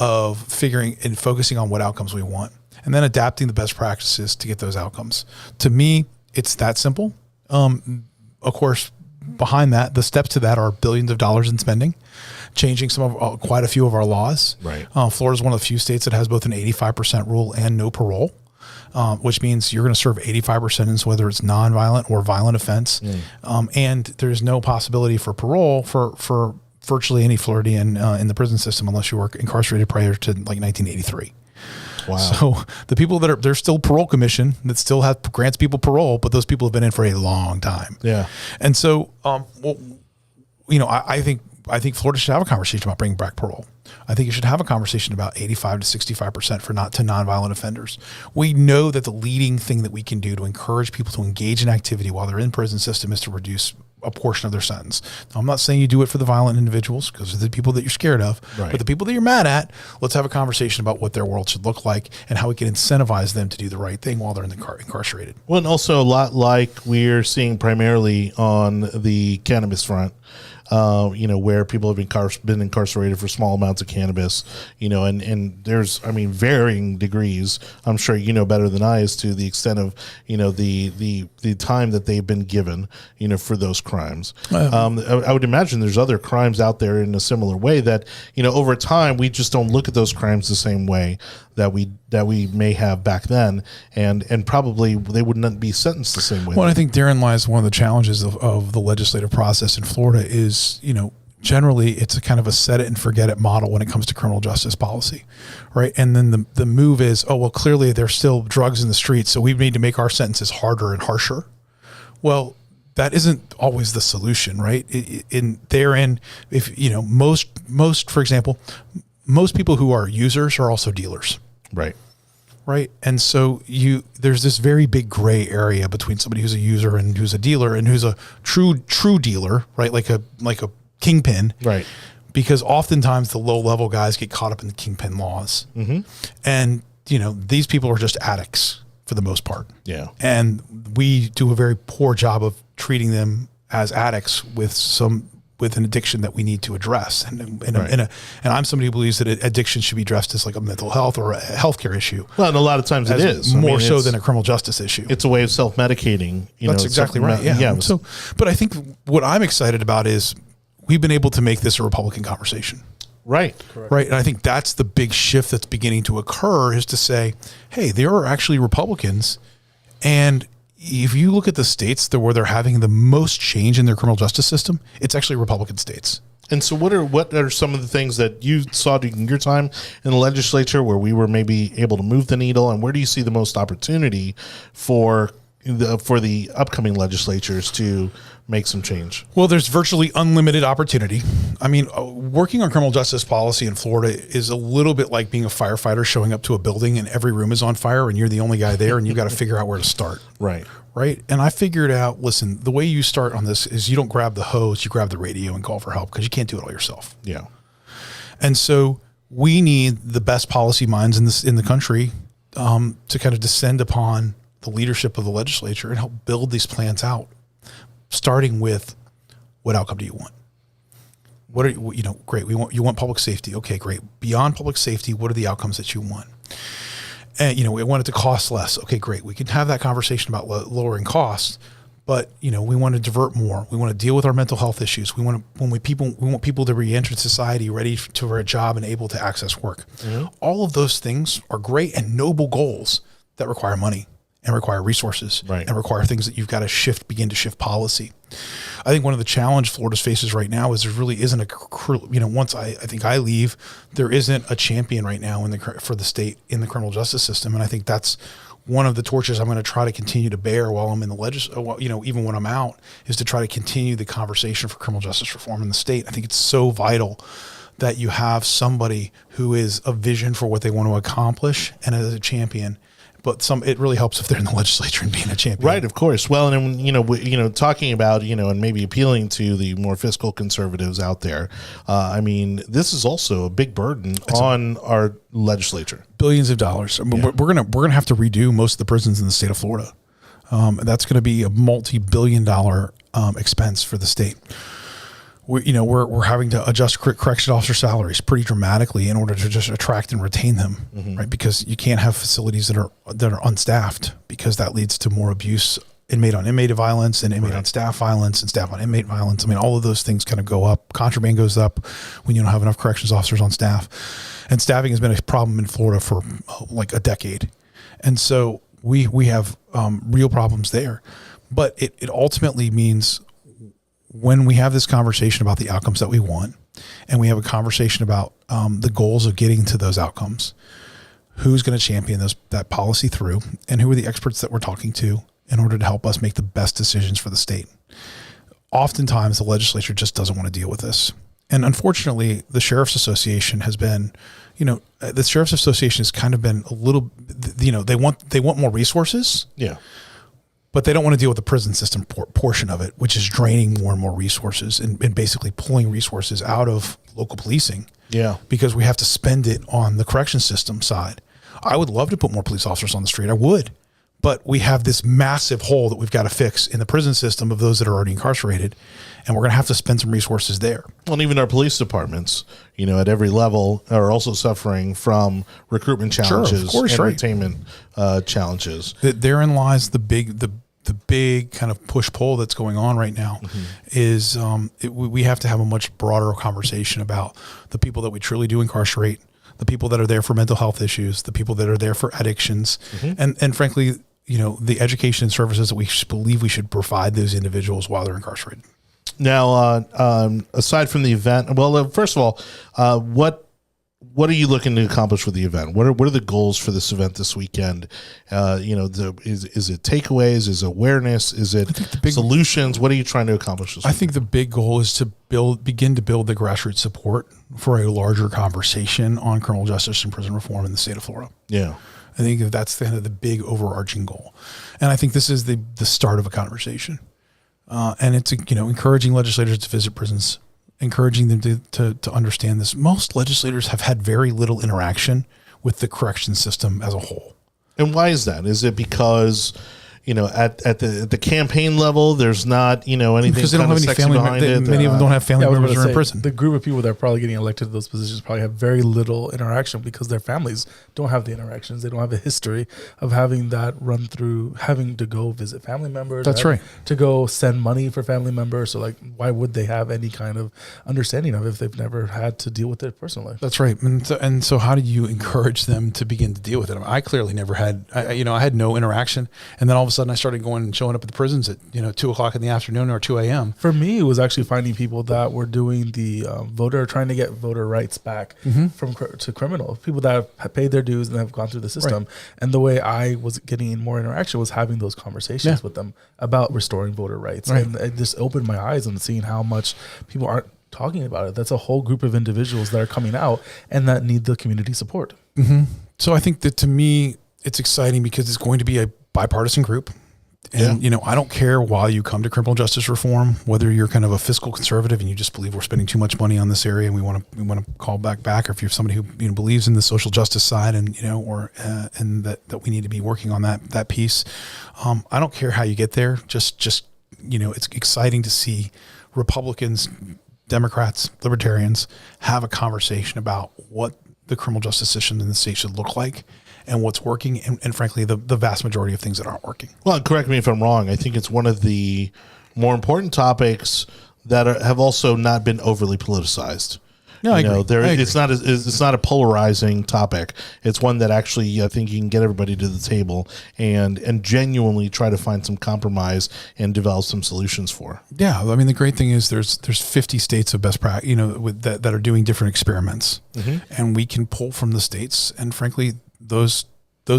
of figuring and focusing on what outcomes we want, and then adapting the best practices to get those outcomes. To me, it's that simple. Of course, behind that, the steps to that are billions of dollars in spending, changing quite a few of our laws. Right. Florida is one of the few states that has both an 85% rule and no parole. Which means you're going to serve 85% sentence, whether it's nonviolent or violent offense. And there's no possibility for parole for virtually any Floridian in the prison system unless you were incarcerated prior to 1983. Wow. So the people there's still parole commission that still grants people parole, but those people have been in for a long time. Yeah. And so, I think Florida should have a conversation about bringing back parole. I think you should have a conversation about 85 to 65% to nonviolent offenders. We know that the leading thing that we can do to encourage people to engage in activity while they're in prison system is to reduce a portion of their sentence. Now, I'm not saying you do it for the violent individuals, because they're the people that you're scared of, but the people that you're mad at, let's have a conversation about what their world should look like and how we can incentivize them to do the right thing while they're incarcerated. Well, and also a lot like we're seeing primarily on the cannabis front. Where people have been incarcerated for small amounts of cannabis, and there's, varying degrees. I'm sure you know better than I as to the extent of, the time that they've been given, for those crimes. I would imagine there's other crimes out there in a similar way that, over time we just don't look at those crimes the same way that we may have back then, and probably they would not be sentenced the same way. Well, I think therein lies one of the challenges of the legislative process in Florida is, generally it's a kind of a set it and forget it model when it comes to criminal justice policy, right? And then the move is, clearly there's still drugs in the streets, so we need to make our sentences harder and harsher. Well, that isn't always the solution, right? If most, for example, most people who are users are also dealers. Right. Right. And so there's this very big gray area between somebody who's a user and who's a dealer and who's a true dealer, right? Like a kingpin. Right. Because oftentimes the low level guys get caught up in the kingpin laws. Mm-hmm. And, these people are just addicts for the most part. Yeah. And we do a very poor job of treating them as addicts with an addiction that we need to address. And I'm somebody who believes that addiction should be addressed as like a mental health or a healthcare issue. Well, and a lot of times it is. More so than a criminal justice issue. It's a way of self-medicating. That's exactly right. Yeah. So, but I think what I'm excited about is we've been able to make this a Republican conversation. Right. Correct. Right. And I think that's the big shift that's beginning to occur is to say, hey, there are actually Republicans. And if you look at the states where they're having the most change in their criminal justice system, it's actually Republican states. And so what are some of the things that you saw during your time in the legislature where we were maybe able to move the needle, and where do you see the most opportunity for the upcoming legislatures to make some change? Well, there's virtually unlimited opportunity. I mean, working on criminal justice policy in Florida is a little bit like being a firefighter showing up to a building and every room is on fire and you're the only guy there and you've got to figure out where to start. Right. Right. And I figured out, listen, the way you start on this is you don't grab the hose, you grab the radio and call for help because you can't do it all yourself. Yeah. And so we need the best policy minds in the country to kind of descend upon the leadership of the legislature and help build these plans out, starting with what outcome do you want? What are great. You want public safety. Okay, great. Beyond public safety, what are the outcomes that you want? And, we want it to cost less. Okay, great. We can have that conversation about lowering costs, but, we want to divert more. We want to deal with our mental health issues. We want people to re-enter society ready for a job and able to access work. Mm-hmm. All of those things are great and noble goals that require money and require resources, right, and require things that you've got to begin to shift policy. I think one of the challenges Florida faces right now is there really isn't once I think I leave, there isn't a champion right now for the state in the criminal justice system. And I think that's one of the torches I'm going to try to continue to bear while I'm in the legislature, even when I'm out, is to try to continue the conversation for criminal justice reform in the state. I think it's so vital that you have somebody who is a vision for what they want to accomplish and as a champion. But it really helps if they're in the legislature and being a champion. Right, of course. Well, and talking about, and maybe appealing to the more fiscal conservatives out there. This is also a big burden on our legislature. Billions of dollars. We're gonna have to redo most of the prisons in the state of Florida. That's going to be a multi-billion-dollar expense for the state. We're having to adjust correction officer salaries pretty dramatically in order to just attract and retain them, mm-hmm, right? Because you can't have facilities that are unstaffed, because that leads to more abuse, inmate on inmate violence and inmate on staff violence and staff on inmate violence. I mean, all of those things kind of go up. Contraband goes up when you don't have enough corrections officers on staff, and staffing has been a problem in Florida for like a decade, and so we have real problems there. But it ultimately means, when we have this conversation about the outcomes that we want, and we have a conversation about the goals of getting to those outcomes, who's going to champion that policy through, and who are the experts that we're talking to in order to help us make the best decisions for the state? Oftentimes, the legislature just doesn't want to deal with this. And unfortunately, the Sheriff's Association has been, the Sheriff's Association has kind of been a little, they want more resources. Yeah. But they don't want to deal with the prison system portion of it, which is draining more and more resources and basically pulling resources out of local policing. Yeah. Because we have to spend it on the correction system side. I would love to put more police officers on the street. I would. But we have this massive hole that we've got to fix in the prison system of those that are already incarcerated. And we're going to have to spend some resources there. Well, and even our police departments, at every level are also suffering from recruitment challenges, of course, entertainment challenges. Therein lies the big kind of push-pull that's going on right now. Mm-hmm. Is we have to have a much broader conversation about the people that we truly do incarcerate, the people that are there for mental health issues, the people that are there for addictions, mm-hmm, and frankly, the education and services that we believe we should provide those individuals while they're incarcerated. Now, aside from the event, well, first of all, what what are you looking to accomplish with the event? What are the goals for this event this weekend? Is it takeaways? Is it awareness? Is it solutions? What are you trying to accomplish this weekend? I think the big goal is to begin to build the grassroots support for a larger conversation on criminal justice and prison reform in the state of Florida. Yeah. I think that's kind of the big overarching goal. And I think this is the start of a conversation. And it's, encouraging legislators to visit prisons, encouraging them to understand this. Most legislators have had very little interaction with the correction system as a whole. And why is that? Is it because, at the campaign level, there's not, anything because they don't have any family members. Many of them don't have family members who are in prison. The group of people that are probably getting elected to those positions probably have very little interaction because their families don't have the interactions. They don't have a history of having that run through, having to go visit family members. That's right. To go send money for family members. So, why would they have any kind of understanding of it if they've never had to deal with it personally? That's right. And so how do you encourage them to begin to deal with it? I clearly never had, I had no interaction. And then all of a sudden I started going and showing up at the prisons at 2:00 in the afternoon or 2 a.m. For me, it was actually finding people that were doing the trying to get voter rights back to criminals, people that have paid their dues and have gone through the system. Right. And the way I was getting more interaction was having those conversations with them about restoring voter rights. Right. And it just opened my eyes on seeing how much people aren't talking about it. That's a whole group of individuals that are coming out and that need the community support. Mm-hmm. So I think that, to me, it's exciting because it's going to be a bipartisan group. And, I don't care why you come to criminal justice reform, whether you're kind of a fiscal conservative and you just believe we're spending too much money on this area and we want to call back, or if you're somebody who believes in the social justice side and and that we need to be working on that piece. I don't care how you get there. Just it's exciting to see Republicans, Democrats, Libertarians have a conversation about what the criminal justice system in the state should look like and what's working, and frankly, the vast majority of things that aren't working. Well, correct me if I'm wrong. I think it's one of the more important topics that have also not been overly politicized. No, I agree. It's not a polarizing topic. It's one that actually I think you can get everybody to the table and genuinely try to find some compromise and develop some solutions for. Yeah, I mean, the great thing is there's 50 states of best practice, that are doing different experiments, and we can pull from the states. And frankly, those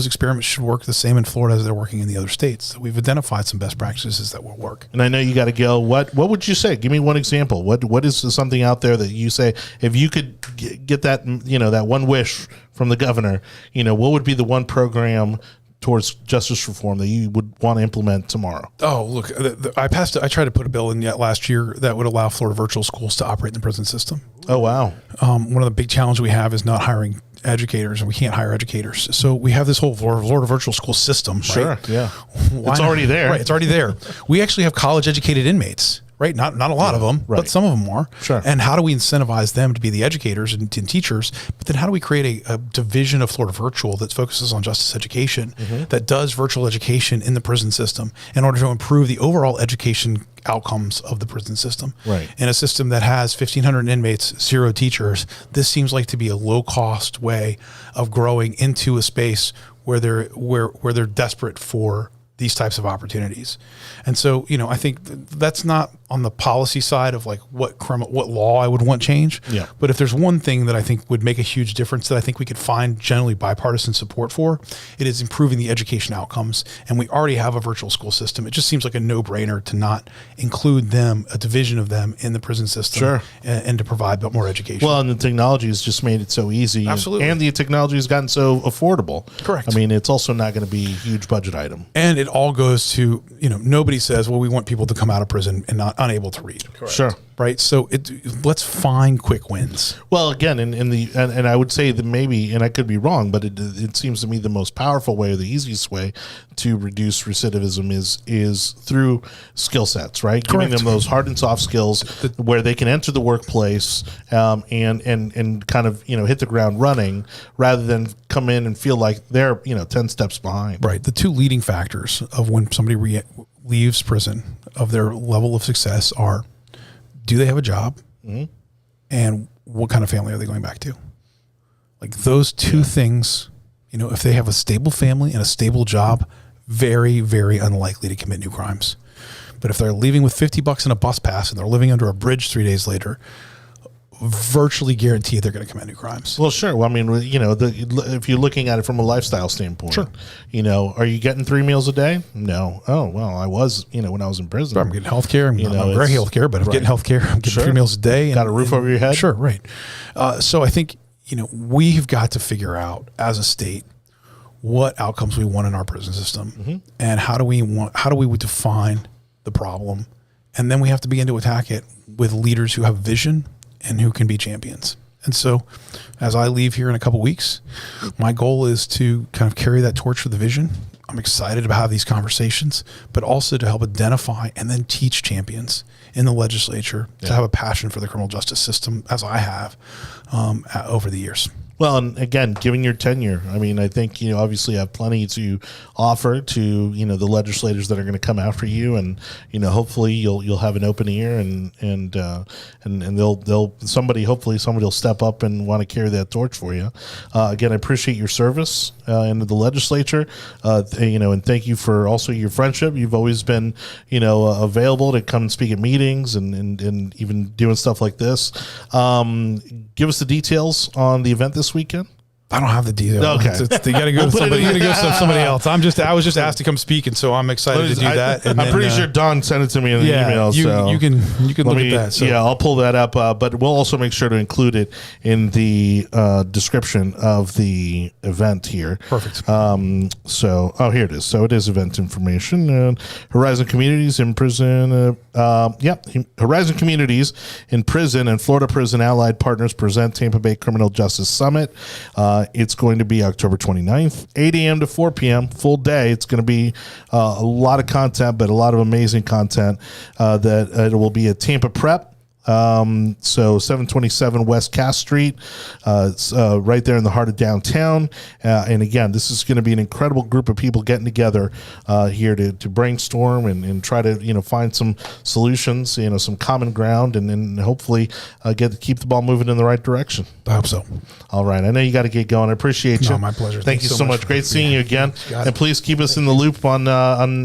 experiments should work the same in Florida as they're working in the other states. So we've identified some best practices that will work. And I know you got to go. What would you say? Give me one example. What is something out there that you say, if you could get that, that one wish from the governor, what would be the one program towards justice reform that you would want to implement tomorrow? Oh, look, I tried to put a bill in yet last year that would allow Florida virtual schools to operate in the prison system. Oh, wow. One of the big challenges we have is not hiring educators, and we can't hire educators. So we have this whole Florida virtual school system. Sure. Right? Yeah. It's already there. Right. It's already there. We actually have college educated inmates. Right, not a lot of them, but some of them are. Sure. And how do we incentivize them to be the educators and teachers? But then how do we create a division of Florida Virtual that focuses on justice education, that does virtual education in the prison system in order to improve the overall education outcomes of the prison system? Right. In a system that has 1,500 inmates, 0 teachers, this seems like to be a low cost way of growing into a space where they're desperate for these types of opportunities. And so, I think that's not on the policy side of what law I would want change. Yeah. But if there's one thing that I think would make a huge difference that I think we could find generally bipartisan support for, it is improving the education outcomes. And we already have a virtual school system. It just seems like a no-brainer to not include them, a division of them in the prison system. Sure. And to provide more education. Well, and the technology has just made it so easy. Absolutely. And the technology has gotten so affordable. Correct. I mean, it's also not going to be a huge budget item. And it all goes to, nobody says, well, we want people to come out of prison and not unable to read. Correct. Sure. Right. So let's find quick wins. Well, again, and I would say that maybe, and I could be wrong, but it seems to me the most powerful way or the easiest way to reduce recidivism is through skill sets, right? Correct. Giving them those hard and soft skills where they can enter the workplace and kind of hit the ground running rather than come in and feel like they're 10 steps behind. Right. The two leading factors of when somebody leaves prison of their level of success are, do they have a job? And what kind of family are they going back to? Those two things, if they have a stable family and a stable job, very, very unlikely to commit new crimes. But if they're leaving with $50 in a bus pass and they're living under a bridge 3 days later, virtually guarantee they're going to commit new crimes. Well, sure. Well, I mean, if you're looking at it from a lifestyle standpoint, Sure. Are you getting 3 meals a day? No. Oh, well, I was, when I was in prison. I'm getting health care. I'm not great health care, but I'm right. getting health care. I'm getting Sure. 3 meals a day. Got a roof over your head? Sure, right. So I think, we've got to figure out as a state what outcomes we want in our prison system, and how do we define the problem, and then we have to begin to attack it with leaders who have vision and who can be champions. And so as I leave here in a couple weeks, my goal is to kind of carry that torch for the vision. I'm excited to have these conversations, but also to help identify and then teach champions in the legislature to have a passion for the criminal justice system, as I have over the years. Well, and again, given your tenure, I mean, I think, obviously you have plenty to offer to, the legislators that are going to come after you, and, hopefully you'll have an open ear and somebody will step up and want to carry that torch for you. Again, I appreciate your service into the legislature, and thank you for also your friendship. You've always been, available to come and speak at meetings and even doing stuff like this. Give us the details on the event this weekend. I don't have the details. Okay. You got to go to somebody. You got to go to somebody else. I was just asked to come speak, and so I'm excited to do that. And I'm pretty sure Don sent it to me in the email. You can look at that. So. Yeah, I'll pull that up. But we'll also make sure to include it in the description of the event here. Perfect. Here it is. So it is event information. Horizon Communities in Prison. Horizon Communities in Prison and Florida Prison Allied Partners present Tampa Bay Criminal Justice Summit. It's going to be October 29th, 8 a.m. to 4 p.m., full day. It's going to be a lot of content, but a lot of amazing content that it will be at Tampa Prep. So 727 West Cass Street, it's right there in the heart of downtown. And again, this is going to be an incredible group of people getting together here to brainstorm and try to, find some solutions, some common ground, and hopefully keep the ball moving in the right direction. I hope so. All right. I know you got to get going. I appreciate you. No, my pleasure. Thank you so much. Great seeing you again. And please keep us in the loop on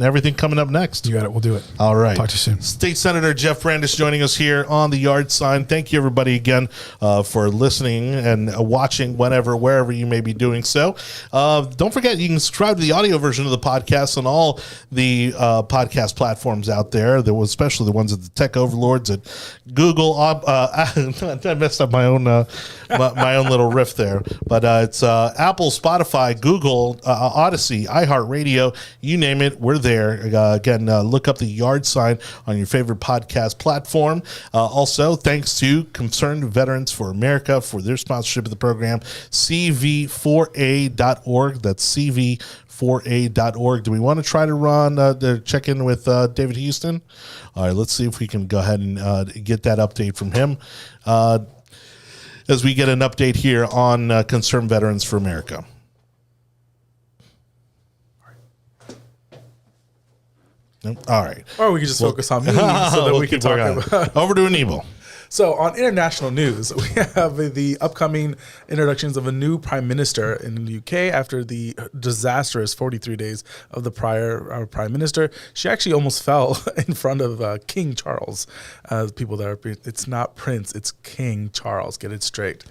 everything coming up next. You got it. We'll do it. All right. Talk to you soon. State Senator Jeff Brandes joining us here on the Yard Sign. Thank you, everybody, again for listening and watching wherever you may be doing so. Don't forget, you can subscribe to the audio version of the podcast on all the podcast platforms out there. There was especially the ones at the tech overlords at Google. I messed up my own my own little riff there, but it's Apple, Spotify, Google, Odyssey, iHeartRadio, you name it, we're there. Again, look up the Yard Sign on your favorite podcast platform. Also, thanks to Concerned Veterans for America for their sponsorship of the program, cv4a.org. That's cv4a.org. Do we want to try to check in with David Houston? All right, let's see if we can go ahead and get that update from him as we get an update here on Concerned Veterans for America. All right. Or we could just focus on me so that we can talk about. Over to Anibal. So on international news, we have the upcoming introductions of a new prime minister in the UK after the disastrous 43 days of the prior prime minister. She actually almost fell in front of King Charles. People that are, it's not Prince, it's King Charles. Get it straight.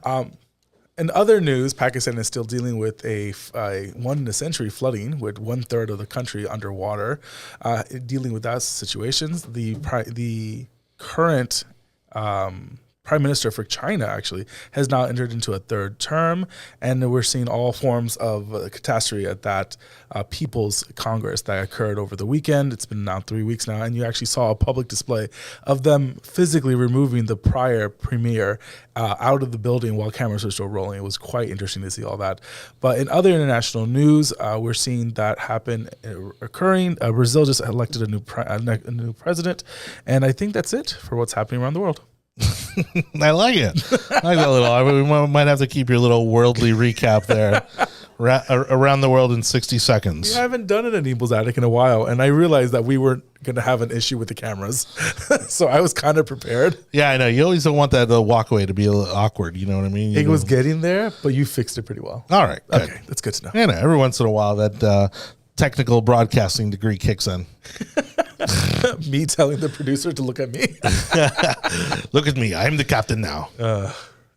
In other news, Pakistan is still dealing with a one-in-a-century flooding, with 1/3 of the country underwater. Dealing with that situations, the current prime minister for China actually has now entered into a third term, and we're seeing all forms of catastrophe at that People's Congress that occurred over the weekend. It's been now 3 weeks now, and you actually saw a public display of them physically removing the prior premier out of the building while cameras were still rolling. It was quite interesting to see all that. But in other international news, we're seeing that happen occurring. Brazil just elected a new president, and I think that's it for what's happening around the world. I like it. I like that little. We might have to keep your little worldly recap there. Around the world in 60 seconds. We haven't done it in Anibal's Attic in a while, and I realized that we weren't going to have an issue with the cameras. So I was kind of prepared. Yeah, I know. You always don't want that walkway to be a little awkward. You know what I mean? It was getting there, but you fixed it pretty well. All right. Good. Okay, that's good to know. Yeah, every once in a while that technical broadcasting degree kicks in. Me telling the producer to look at me. Look at me. I'm the captain now.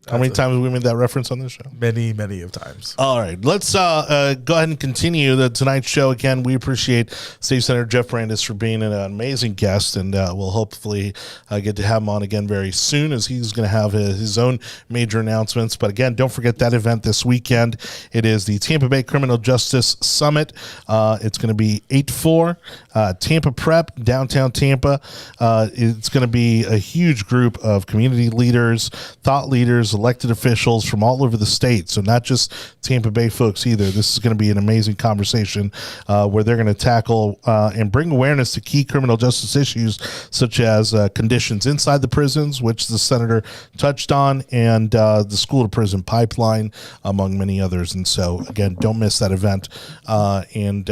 How many times have we made that reference on this show? Many, many of times. All right, let's go ahead and continue the tonight's show. Again, we appreciate State Senator Jeff Brandes for being an amazing guest, and we'll hopefully get to have him on again very soon, as he's going to have his own major announcements. But again, don't forget that event this weekend. It is the Tampa Bay Criminal Justice Summit. It's going to be 8-4, Tampa Prep, downtown Tampa. It's going to be a huge group of community leaders, thought leaders, elected officials from all over the state. So not just Tampa Bay folks either. This is going to be an amazing conversation where they're going to tackle and bring awareness to key criminal justice issues such as conditions inside the prisons, which the senator touched on, and the school to prison pipeline, among many others. And so again, don't miss that event. And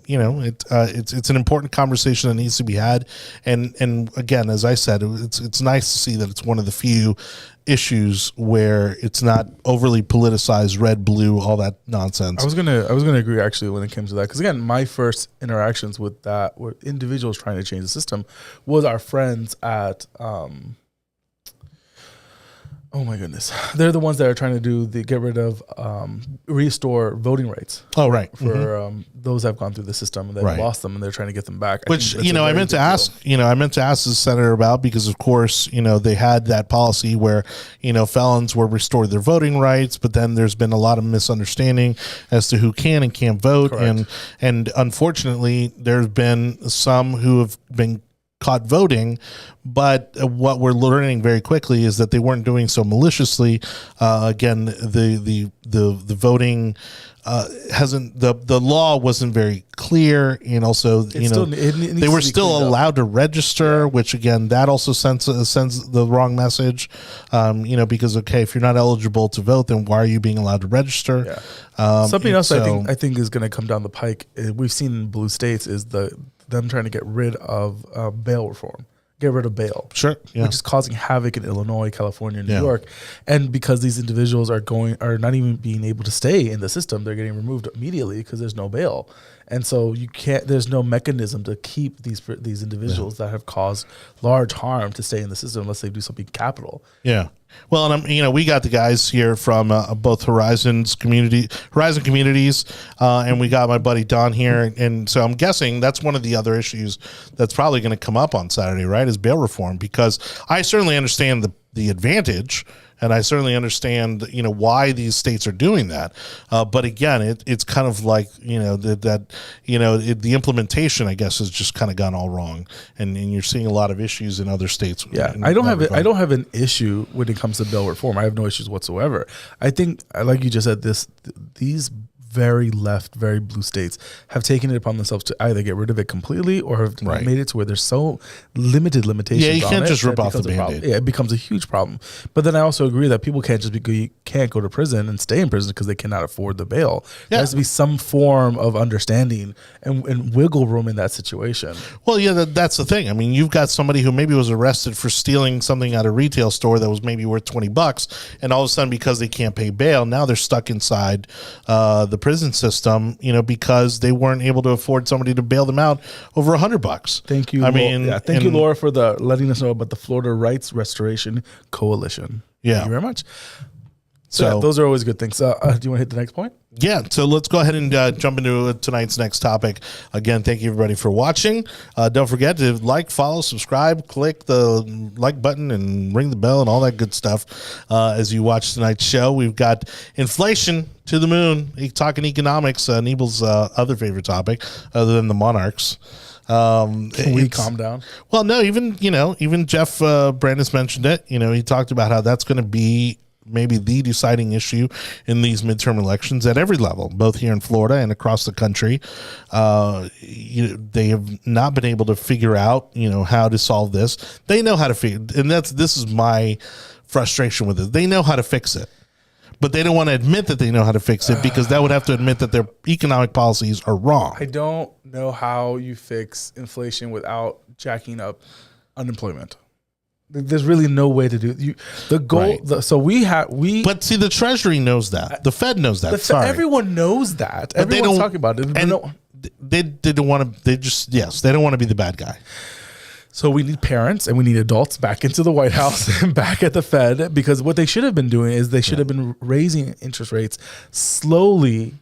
you know, it's an important conversation that needs to be had. And again, as I said, it's nice to see that it's one of the few issues where it's not overly politicized, red, blue, all that nonsense. I was gonna agree actually when it comes to that, because again, my first interactions with that, with individuals trying to change the system, was our friends at oh my goodness, they're the ones that are trying to get rid of restore voting rights. Oh right, for those that have gone through the system and they've lost them, and they're trying to get them back. Which I meant to ask the senator about, because of course they had that policy where felons were restored their voting rights, but then there's been a lot of misunderstanding as to who can and can't vote. Correct. and unfortunately there's been some who have been caught voting, but what we're learning very quickly is that they weren't doing so maliciously. Again, the voting the law wasn't very clear, and also they were still allowed to register, which again that also sends the wrong message. Because if you're not eligible to vote, then why are you being allowed to register? Something else I think is going to come down the pike, we've seen in blue states, is them trying to get rid of bail reform. Get rid of bail. Sure. Yeah. Which is causing havoc in Illinois, California, New York. And because these individuals are not even being able to stay in the system, they're getting removed immediately because there's no bail. And so there's no mechanism to keep these individuals that have caused large harm to stay in the system unless they do something capital. Yeah. Well, and we got the guys here from both Horizon Communities, and we got my buddy Don here, and so I'm guessing that's one of the other issues that's probably going to come up on Saturday, right? Is bail reform, because I certainly understand the advantage. And I certainly understand, why these states are doing that. But again, it's kind of like, the implementation, I guess, has just kind of gone all wrong. And you're seeing a lot of issues in other states. Yeah, I don't have an issue when it comes to bail reform. I have no issues whatsoever. I think, like you just said, these very left, very blue states have taken it upon themselves to either get rid of it completely or have made it to where there's so limited limitations. Yeah, you can't just rip off the Band-Aid. Yeah, it becomes a huge problem. But then I also agree that people can't can't go to prison and stay in prison because they cannot afford the bail. There has to be some form of understanding and wiggle room in that situation. Well, yeah, that's the thing. I mean, you've got somebody who maybe was arrested for stealing something at a retail store that was maybe worth $20, and all of a sudden, because they can't pay bail, now they're stuck inside the prison system, because they weren't able to afford somebody to bail them out over $100. Thank you. Thank you, Laura, for letting us know about the Florida Rights Restoration Coalition. Yeah. Thank you very much. So those are always good things. Do you want to hit the next point? Yeah, so let's go ahead and jump into tonight's next topic. Again, thank you everybody for watching. Don't forget to follow, subscribe, click the like button, and ring the bell and all that good stuff as you watch tonight's show. We've got inflation to the moon, talking economics, Anibal's other favorite topic, other than the monarchs. Can we calm down? Well, no, even Jeff Brandes mentioned it. He talked about how that's going to be maybe the deciding issue in these midterm elections at every level, both here in Florida and across the country. They have not been able to figure out, how to solve this. They know how to figure, and this is my frustration with it. They know how to fix it, but they don't want to admit that they know how to fix it because that would have to admit that their economic policies are wrong. I don't know how you fix inflation without jacking up unemployment. There's really no way to do it. The goal. Right. But see, the Treasury knows that. The Fed knows that. Everyone knows that. Everyone's talking about it. they didn't want to. They don't want to be the bad guy. So we need parents and we need adults back into the White House and back at the Fed, because what they should have been doing is they should have been raising interest rates slowly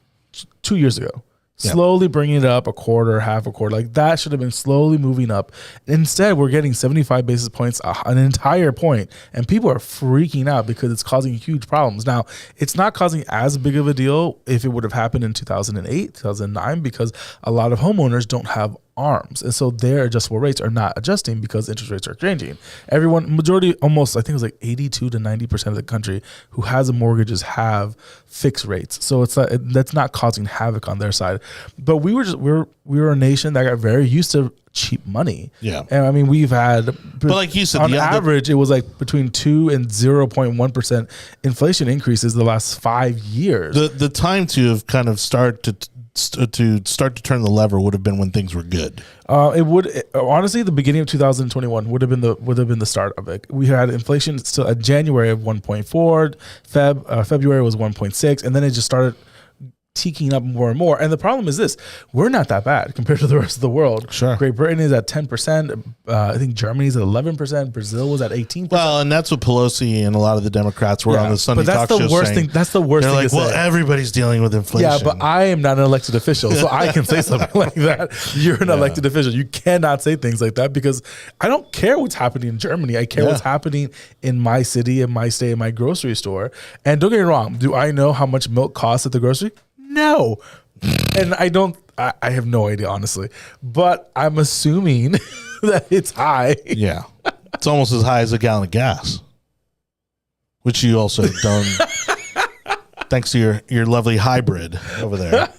2 years ago. Slowly bringing it up a quarter, half a quarter. Like that should have been slowly moving up. Instead, we're getting 75 basis points, an entire point, and people are freaking out because it's causing huge problems. Now, it's not causing as big of a deal if it would have happened in 2008, 2009, because a lot of homeowners don't have arms, and so their adjustable rates are not adjusting because interest rates are changing. Majority, almost, I think it was like 82 to 90% of the country who has a mortgages have fixed rates. So that's not causing havoc on their side. But we were a nation that got very used to cheap money. Yeah. And I mean, we've had, but like you said, on average, it was like between 2 and 0.1% inflation increases the last 5 years. The time to have kind of start to turn the lever would have been when things were good. Honestly, the beginning of 2021 would have been the start of it. We had inflation still at January of 1.4, February was 1.6, and then it just started ticking up more and more. And the problem is this: we're not that bad compared to the rest of the world. Sure. Great Britain is at 10%. I think Germany's at 11%. Brazil was at 18%. Well, and that's what Pelosi and a lot of the Democrats were on the Sunday talk show saying. That's the worst They're thing like, to well, say. everybody's dealing with inflation. Yeah, but I am not an elected official, so I can say something like that. You're an elected official. You cannot say things like that, because I don't care what's happening in Germany. I care what's happening in my city, in my state, in my grocery store. And don't get me wrong, do I know how much milk costs at the grocery? No. And I have no idea, honestly, but I'm assuming that it's high. Yeah. It's almost as high as a gallon of gas, which you also have done thanks to your lovely hybrid over there.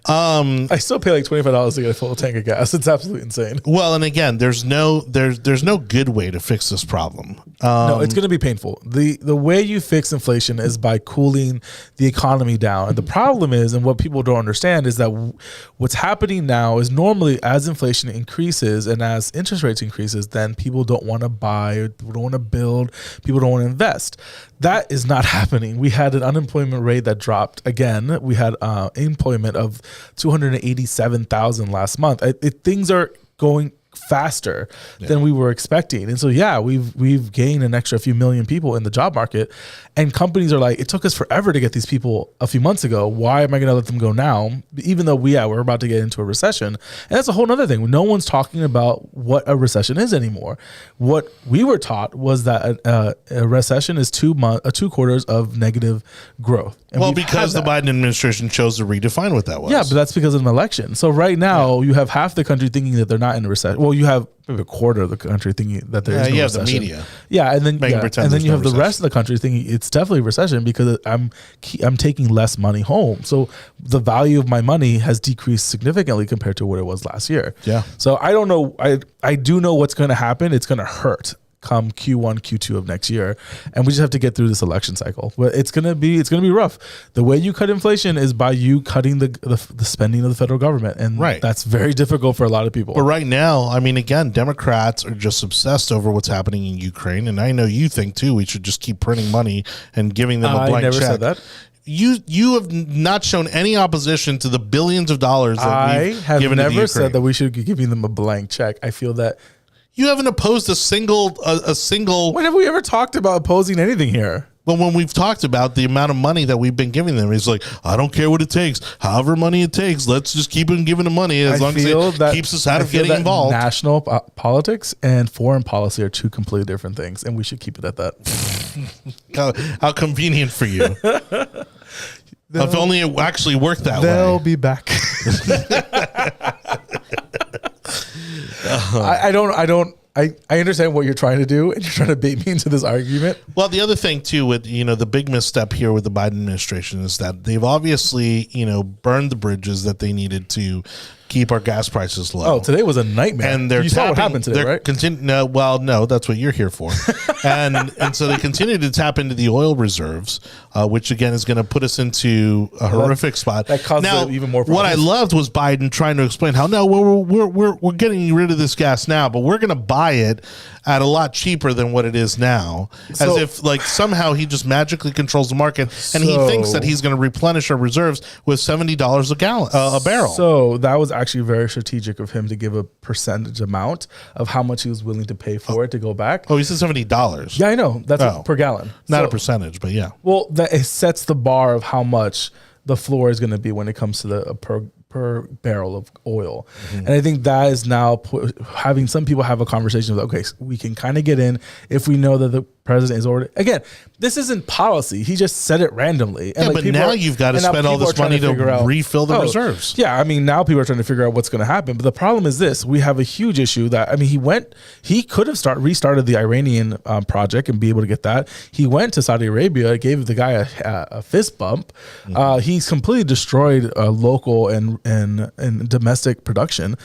I still pay like $25 to get a full tank of gas. It's absolutely insane. Well, and again, there's no good way to fix this problem. No, it's going to be painful. The way you fix inflation is by cooling the economy down. And the problem is, and what people don't understand, is that what's happening now is normally as inflation increases and as interest rates increases, then people don't want to buy, people don't want to build, people don't want to invest. That is not happening. We had an unemployment rate that dropped again. We had employment of 287,000 last month. Things are going faster than we were expecting. And so, we've gained an extra few million people in the job market, and companies are like, it took us forever to get these people a few months ago. Why am I going to let them go now? Even though we're about to get into a recession. And that's a whole nother thing. No one's talking about what a recession is anymore. What we were taught was that a recession is 2 quarters of negative growth. And because the Biden administration chose to redefine what that was. Yeah, but that's because of an election. So right now, you have half the country thinking that they're not in a recession. Well, you have maybe a quarter of the country thinking that there is no you recession. have the media. Yeah, and then you have the rest of the country thinking it's definitely a recession because I'm taking less money home. So the value of my money has decreased significantly compared to what it was last year. Yeah. So I don't know. I do know what's going to happen. It's going to hurt come Q1, Q2 of next year, and we just have to get through this election cycle. But it's gonna be rough. The way you cut inflation is by you cutting the spending of the federal government, and that's very difficult for a lot of people. But right now, I mean, again, Democrats are just obsessed over what's happening in Ukraine, and I know you think too. We should just keep printing money and giving them a blank check. I never said that. You have not shown any opposition to the billions of dollars that we've given to the Ukraine. I have never said that we should be giving them a blank check. I feel that. You haven't opposed a single. When have we ever talked about opposing anything here? But when we've talked about the amount of money that we've been giving them, it's like, I don't care what it takes. However money it takes, let's just keep on giving them money as long as it keeps us out of getting involved. National politics and foreign policy are two completely different things, and we should keep it at that. How convenient for you. If only it actually worked that way. They'll be back. I understand what you're trying to do, and you're trying to bait me into this argument. Well, the other thing too, with the big misstep here with the Biden administration is that they've obviously burned the bridges that they needed to keep our gas prices low. Oh, today was a nightmare. And you saw what happened today, right? No, that's what you're here for. and so they continue to tap into the oil reserves, which again is going to put us into a horrific spot. That causes now, even more what I problems. loved was Biden trying to explain how no, we're getting rid of this gas now, but we're going to buy it at a lot cheaper than what it is now, as So- if like somehow he just magically controls the market, and he thinks that he's going to replenish our reserves with $70 a barrel. So that was actually very strategic of him to give a percentage amount of how much he was willing to pay for it to go back. Oh, he said $70. Yeah, I know. That's Oh. per gallon. Not So- a percentage, but yeah. Well, that it sets the bar of how much the floor is going to be when it comes to the per barrel of oil. And I think that is now having some people have a conversation of, okay, so we can kind of get in if we know that the president is already, again, this isn't policy. He just said it randomly. And Yeah, but now you've got to spend all this money to refill the reserves. Yeah, I mean, now people are trying to figure out what's going to happen. But the problem is this: we have a huge issue that, I mean, he could have restarted the Iranian project and be able to get that. He went to Saudi Arabia, gave the guy a fist bump. He's completely destroyed local and domestic production.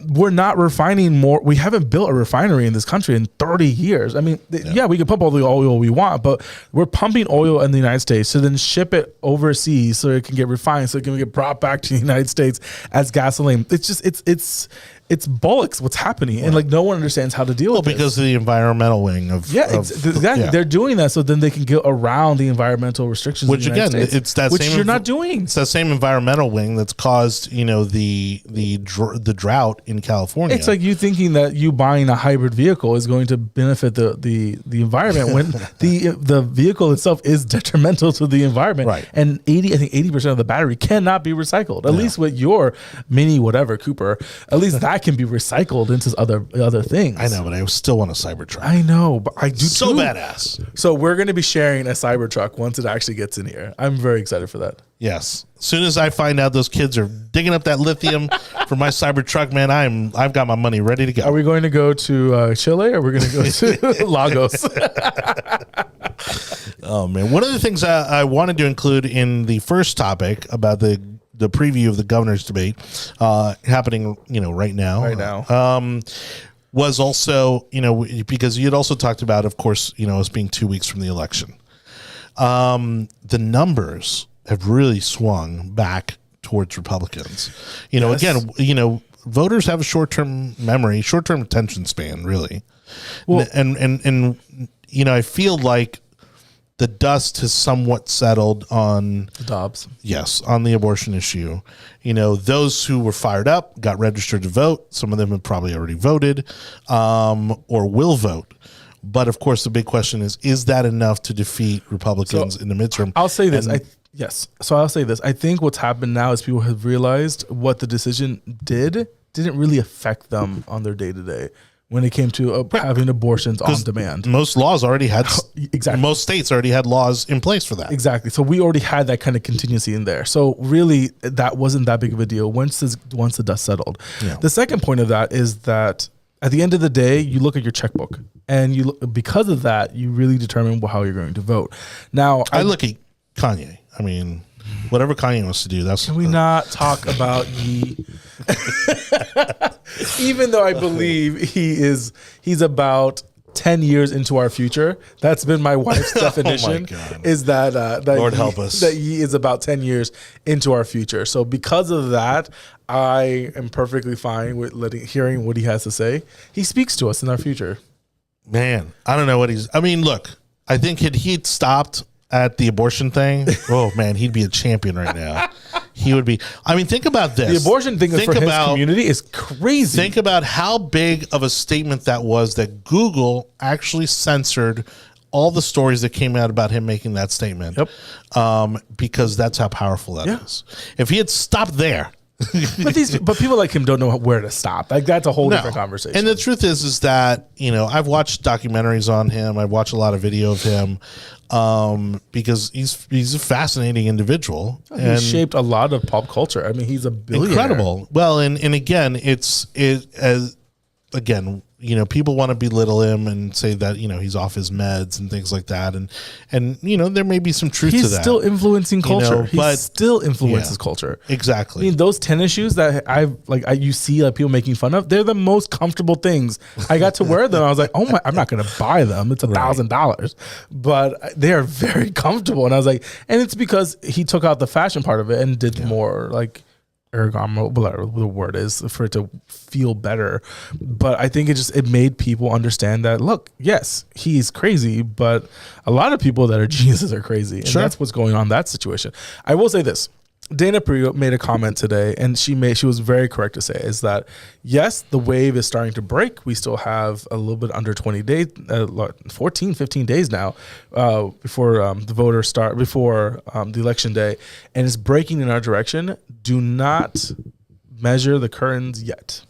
We're not refining more. We haven't built a refinery in this country in 30 years. I mean, yeah, we can pump all the oil we want, but we're pumping oil in the United States to then ship it overseas so it can get refined, so it can get brought back to the United States as gasoline. It's just it's bollocks what's happening, and like no one understands how to deal with it. Because of the environmental wing of Exactly. They're doing that so then they can get around the environmental restrictions. Which in the United again, States, it's that which same you're not doing. It's that same environmental wing that's caused the drought in California. It's like you thinking that you buying a hybrid vehicle is going to benefit the environment when the vehicle itself is detrimental to the environment. Right. And 80% of the battery cannot be recycled. At least with your Mini whatever Cooper, at least that can be recycled into other things. I know, but I still want a Cybertruck. I know, but I do So too. badass. So we're going to be sharing a Cybertruck once it actually gets in here. I'm very excited for that. Yes. As soon as I find out those kids are digging up that lithium for my Cybertruck, man, I've got my money ready to go. Are we going to go to Chile or are we going to go to Lagos? Oh man, one of the things I wanted to include in the first topic about the preview of the governor's debate happening, right now. Was also, because you had also talked about, of course, us being 2 weeks from the election. The numbers have really swung back towards Republicans. Yes. Again, voters have a short-term memory, short-term attention span, really. Well- And I feel like the dust has somewhat settled on Dobbs. Yes, on the abortion issue. Those who were fired up got registered to vote. Some of them have probably already voted or will vote. But of course, the big question is that enough to defeat Republicans in the midterm? I'll say this. Yes. So I'll say this. I think what's happened now is people have realized what the decision didn't really affect them on their day to day when it came to having abortions on demand. Most laws already had, Exactly. most states already had laws in place for that. Exactly. So we already had that kind of contingency in there. So really, that wasn't that big of a deal once the dust settled. Yeah. The second point of that is that at the end of the day, you look at your checkbook, and because of that, you really determine how you're going to vote. Now, I look at Kanye. I mean, whatever Kanye wants to do, that's. Can we not talk about Ye? Even though I believe he's about 10 years into our future. That's been my wife's definition. God. Is that Lord help us. that Ye is about 10 years into our future. So because of that, I am perfectly fine with hearing what he has to say. He speaks to us in our future. Man, I don't know what look, I think had he stopped at the abortion thing, oh man, he'd be a champion right now. He would be. I mean, think about this. The abortion thing for his community is crazy. Think about how big of a statement that was that Google actually censored all the stories that came out about him making that statement. Yep. Because that's how powerful that is. If he had stopped there. but people like him don't know where to stop. Like that's a whole different conversation. And the truth is that, I've watched documentaries on him. I've watched a lot of video of him because he's a fascinating individual. He's shaped a lot of pop culture. I mean, he's a billionaire. Incredible. Well, and again, people want to belittle him and say that, he's off his meds and things like that. And there may be some truth to that. He's still influencing culture. But he still influences culture. Exactly. I mean, those tennis shoes that you see people making fun of, they're the most comfortable things. I got to wear them. I was like, oh my, I'm not going to buy them. It's $1,000, but they are very comfortable. And I was like, and it's because he took out the fashion part of it and did more like ergonomic, whatever the word is, for it to feel better. But I think it made people understand that, look, yes, he's crazy, but a lot of people that are geniuses are crazy. And that's what's going on in that situation. I will say this. Dana Perio made a comment today, and she was very correct to say, is that yes, the wave is starting to break. We still have a little bit under 20 days, 14, 15 days now before the voters start, before the election day, and it's breaking in our direction. Do not measure the curtains yet.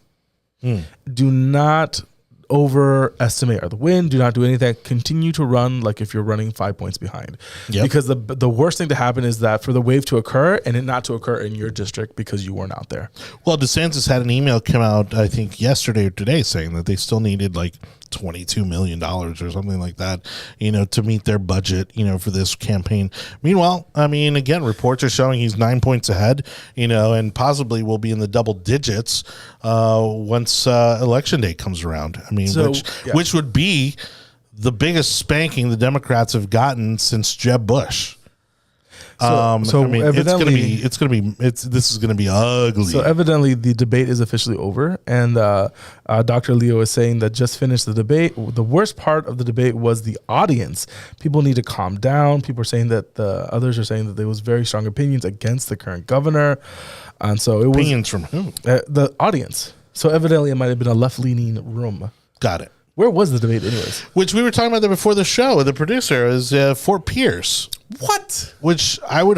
Do not overestimate the wind. Do not do anything. Continue to run like if you're running 5 points behind. Because the worst thing to happen is that for the wave to occur and it not to occur in your district because you weren't out there. Well, DeSantis had an email come out, I think yesterday or today, saying that they still needed like $22 million or something like that, to meet their budget, for this campaign. Meanwhile, I mean, again, reports are showing he's 9 points ahead, and possibly will be in the double digits once election day comes around. I mean, which would be the biggest spanking the Democrats have gotten since Jeb Bush. This is gonna be ugly. So evidently the debate is officially over, and Dr. Leo is saying that just finished the debate. The worst part of the debate was the audience. People need to calm down. People are saying that others are saying that there was very strong opinions against the current governor, and so it was opinions from who? The audience. So evidently it might have been a left-leaning room. Got it. Where was the debate anyways? Which we were talking about that before the show. The producer is Fort Pierce. What? Which I would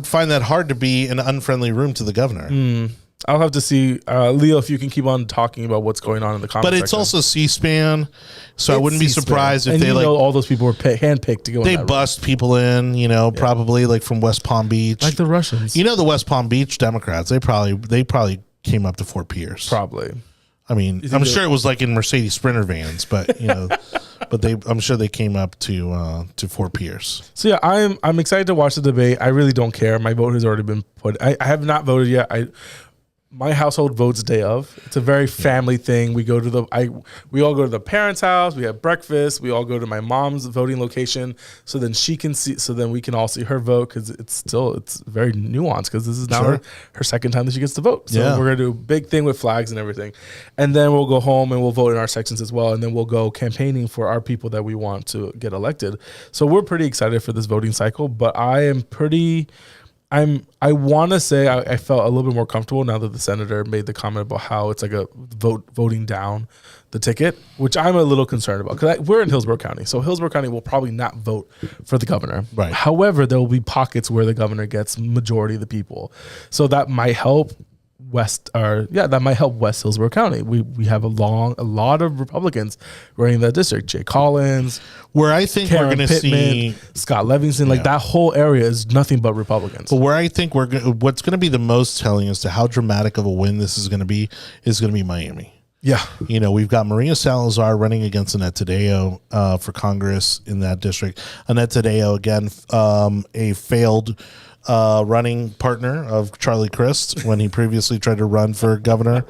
find that hard to be an unfriendly room to the governor. I'll have to see, Leo, if you can keep on talking about what's going on in the comments. But it's also C-SPAN, so I wouldn't be surprised if all those people were handpicked to go. They bust people in, probably like from West Palm Beach, like the Russians. The West Palm Beach Democrats. They probably came up to Fort Pierce. Probably. I mean, I'm sure it was like in Mercedes Sprinter vans, but I'm sure they came up to Fort Pierce. So yeah, I'm excited to watch the debate. I really don't care. My vote has already been put. I have not voted yet. My household votes day of. It's a very family thing. We all go to the parents' house. We have breakfast. We all go to my mom's voting location, so then she can see. So then we can all see her vote, because it's very nuanced, because this is now her second time that she gets to vote. So we're gonna do a big thing with flags and everything, and then we'll go home and we'll vote in our sections as well, and then we'll go campaigning for our people that we want to get elected. So we're pretty excited for this voting cycle. But I want to say I felt a little bit more comfortable now that the senator made the comment about how it's like a voting down the ticket, which I'm a little concerned about, because we're in Hillsborough County. So Hillsborough County will probably not vote for the governor. Right. However, there will be pockets where the governor gets majority of the people. So that might help West Hillsborough County. We have a lot of Republicans running that district. Jay Collins, where I think Karen we're going to see Scott Levinson, like that whole area is nothing but Republicans. But where I think what's going to be the most telling as to how dramatic of a win this is going to be Miami. Yeah. We've got Maria Salazar running against Annette Taddeo for Congress in that district. Annette Taddeo, again, a failed running partner of Charlie Crist when he previously tried to run for governor.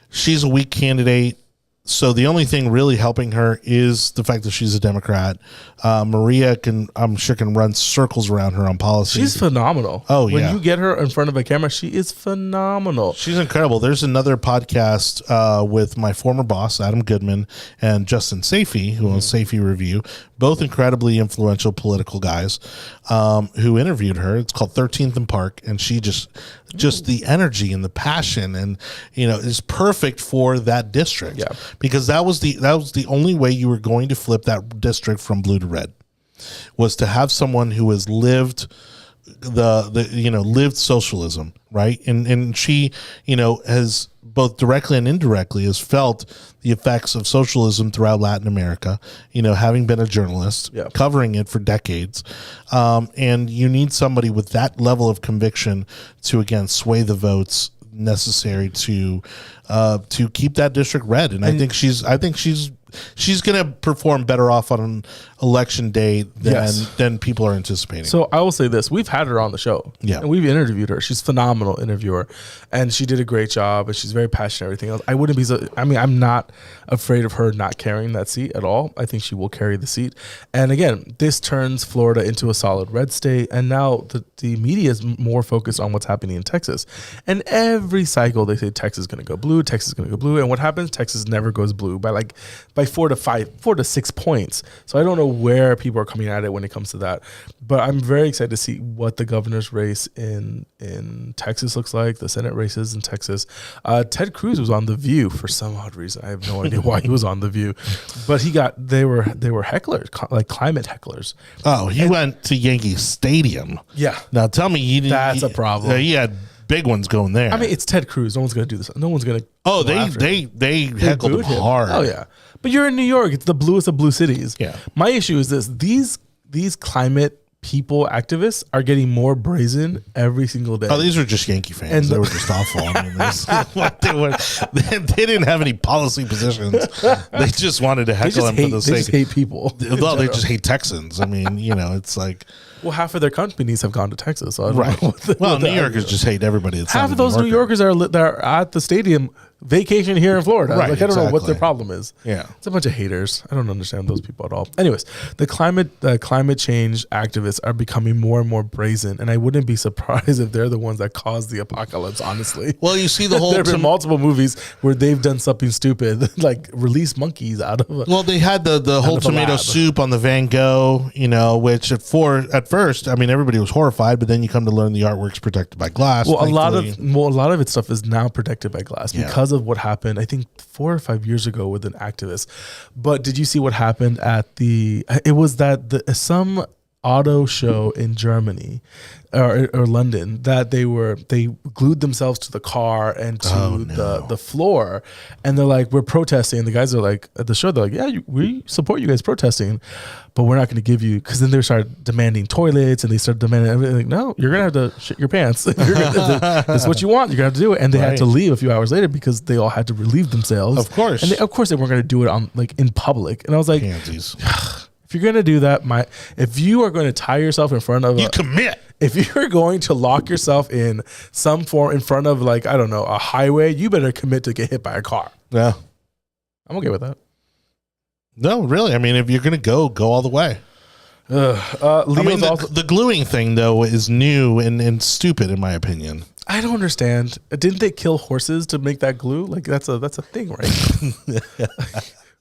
She's a weak candidate. So the only thing really helping her is the fact that she's a Democrat. Maria I'm sure can run circles around her on policy. She's phenomenal. Oh, when you get her in front of a camera, she is phenomenal. She's incredible. There's another podcast with my former boss, Adam Goodman, and Justin Safey, who owns Safey Review, both incredibly influential political guys, who interviewed her. It's called 13th and Park, and she just the energy and the passion and is perfect for that district. Yeah. Because that was the only way you were going to flip that district from blue to red, was to have someone who has lived lived socialism, right? And she, has both directly and indirectly has felt the effects of socialism throughout Latin America, having been a journalist, covering it for decades. And you need somebody with that level of conviction to, again, sway the votes necessary to keep that district red. And I think she's going to perform better off on election day than people are anticipating. So I will say this: we've had her on the show, and we've interviewed her. She's a phenomenal interviewer, and she did a great job. And she's very passionate. Everything else, I wouldn't be so. I mean, I'm not afraid of her not carrying that seat at all. I think she will carry the seat. And again, this turns Florida into a solid red state, and now the media is more focused on what's happening in Texas. And every cycle they say Texas is going to go blue, Texas is going to go blue, and what happens? Texas never goes blue by 4 to 6 points. So I don't know where people are coming at it when it comes to that, but I'm very excited to see what the governor's race in Texas looks like, the Senate races in Texas. Ted Cruz was on The View for some odd reason. I have no idea why he was on The View, but they were hecklers, like climate hecklers. Oh, he went to Yankee Stadium. Yeah. Now tell me he didn't. That's a problem. He had big ones going there. I mean, it's Ted Cruz. No one's going to do this. No one's going to. Oh, they heckled him hard. Oh yeah, but you're in New York. It's the bluest of blue cities. Yeah. My issue is this: these climate people activists are getting more brazen every single day. Oh, these are just Yankee fans. And they were just awful. I mean, they didn't have any policy positions. They just wanted to heckle him for the sake. They just hate people. Well, they just hate Texans. I mean, it's like. Well, half of their companies have gone to Texas. So I don't know well, New Yorkers just hate everybody. That's half of those New Yorkers that are at the stadium vacation here in Florida. Right, I don't know what their problem is. Yeah, it's a bunch of haters. I don't understand those people at all. Anyways, the climate change activists are becoming more and more brazen, and I wouldn't be surprised if they're the ones that caused the apocalypse. Honestly, well, you see the whole. There have been multiple movies where they've done something stupid, like release monkeys out of. Well, they had the whole tomato soup on the Van Gogh, which at first, I mean, everybody was horrified, but then you come to learn the artwork's protected by glass. Well, a lot of its stuff is now protected by glass because of what happened, I think 4 or 5 years ago with an activist. But did you see what happened at some auto show in Germany or London that they glued themselves to the car and to the floor, and they're like, we're protesting, and the guys are like at the show, they're like, yeah, we support you guys protesting, but we're not going to give you, because then they started demanding toilets and they started demanding everything. Like, no, you're going to have to shit your pants. That's what you want. You're going to have to do it. And they had to leave a few hours later because they all had to relieve themselves. Of course. And of course they weren't going to do it on in public. And I was like, if you're going to do that, if you are going to tie yourself in front of commit. If you're going to lock yourself in some form in front of a highway, you better commit to get hit by a car. Yeah. I'm okay with that. No, really. I mean, if you're going to go all the way. I mean, the gluing thing, though, is new and stupid, in my opinion. I don't understand. Didn't they kill horses to make that glue? Like, that's a thing, right?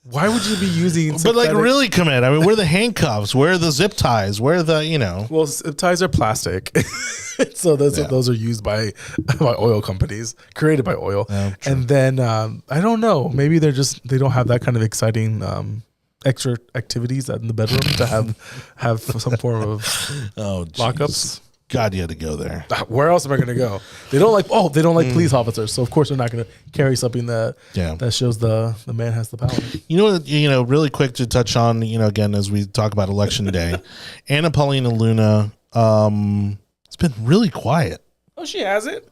Why would you be using synthetic? But really commit. I mean, where are the handcuffs? Where are the zip ties? Where are the, Well, zip ties are plastic. So those are used by oil companies, created by oil. Oh, and then I don't know. Maybe they don't have that kind of exciting extra activities in the bedroom to have some form of lockups. God, you had to go there. Where else am I going to go? They don't like police officers, so of course they're not going to carry something that shows the man has the power. Really quick to touch on, again, as we talk about election day, Anna Paulina Luna, it's been really quiet. Oh, she hasn't.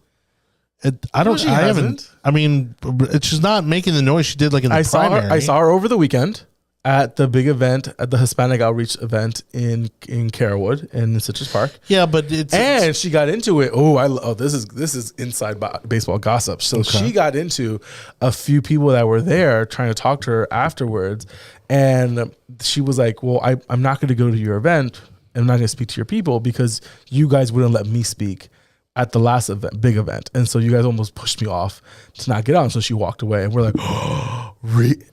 I mean, she's not making the noise she did like in the primary. I saw her over the weekend at the big event, at the Hispanic outreach event in Carrollwood in Citrus Park. Yeah, but she got into it. This is inside baseball gossip. So she got into a few people that were there trying to talk to her afterwards, and she was like, "Well, I'm not going to go to your event. I'm not going to speak to your people because you guys wouldn't let me speak at the last event, big event. And so you guys almost pushed me off to not get on." So she walked away, and we're like, "Oh,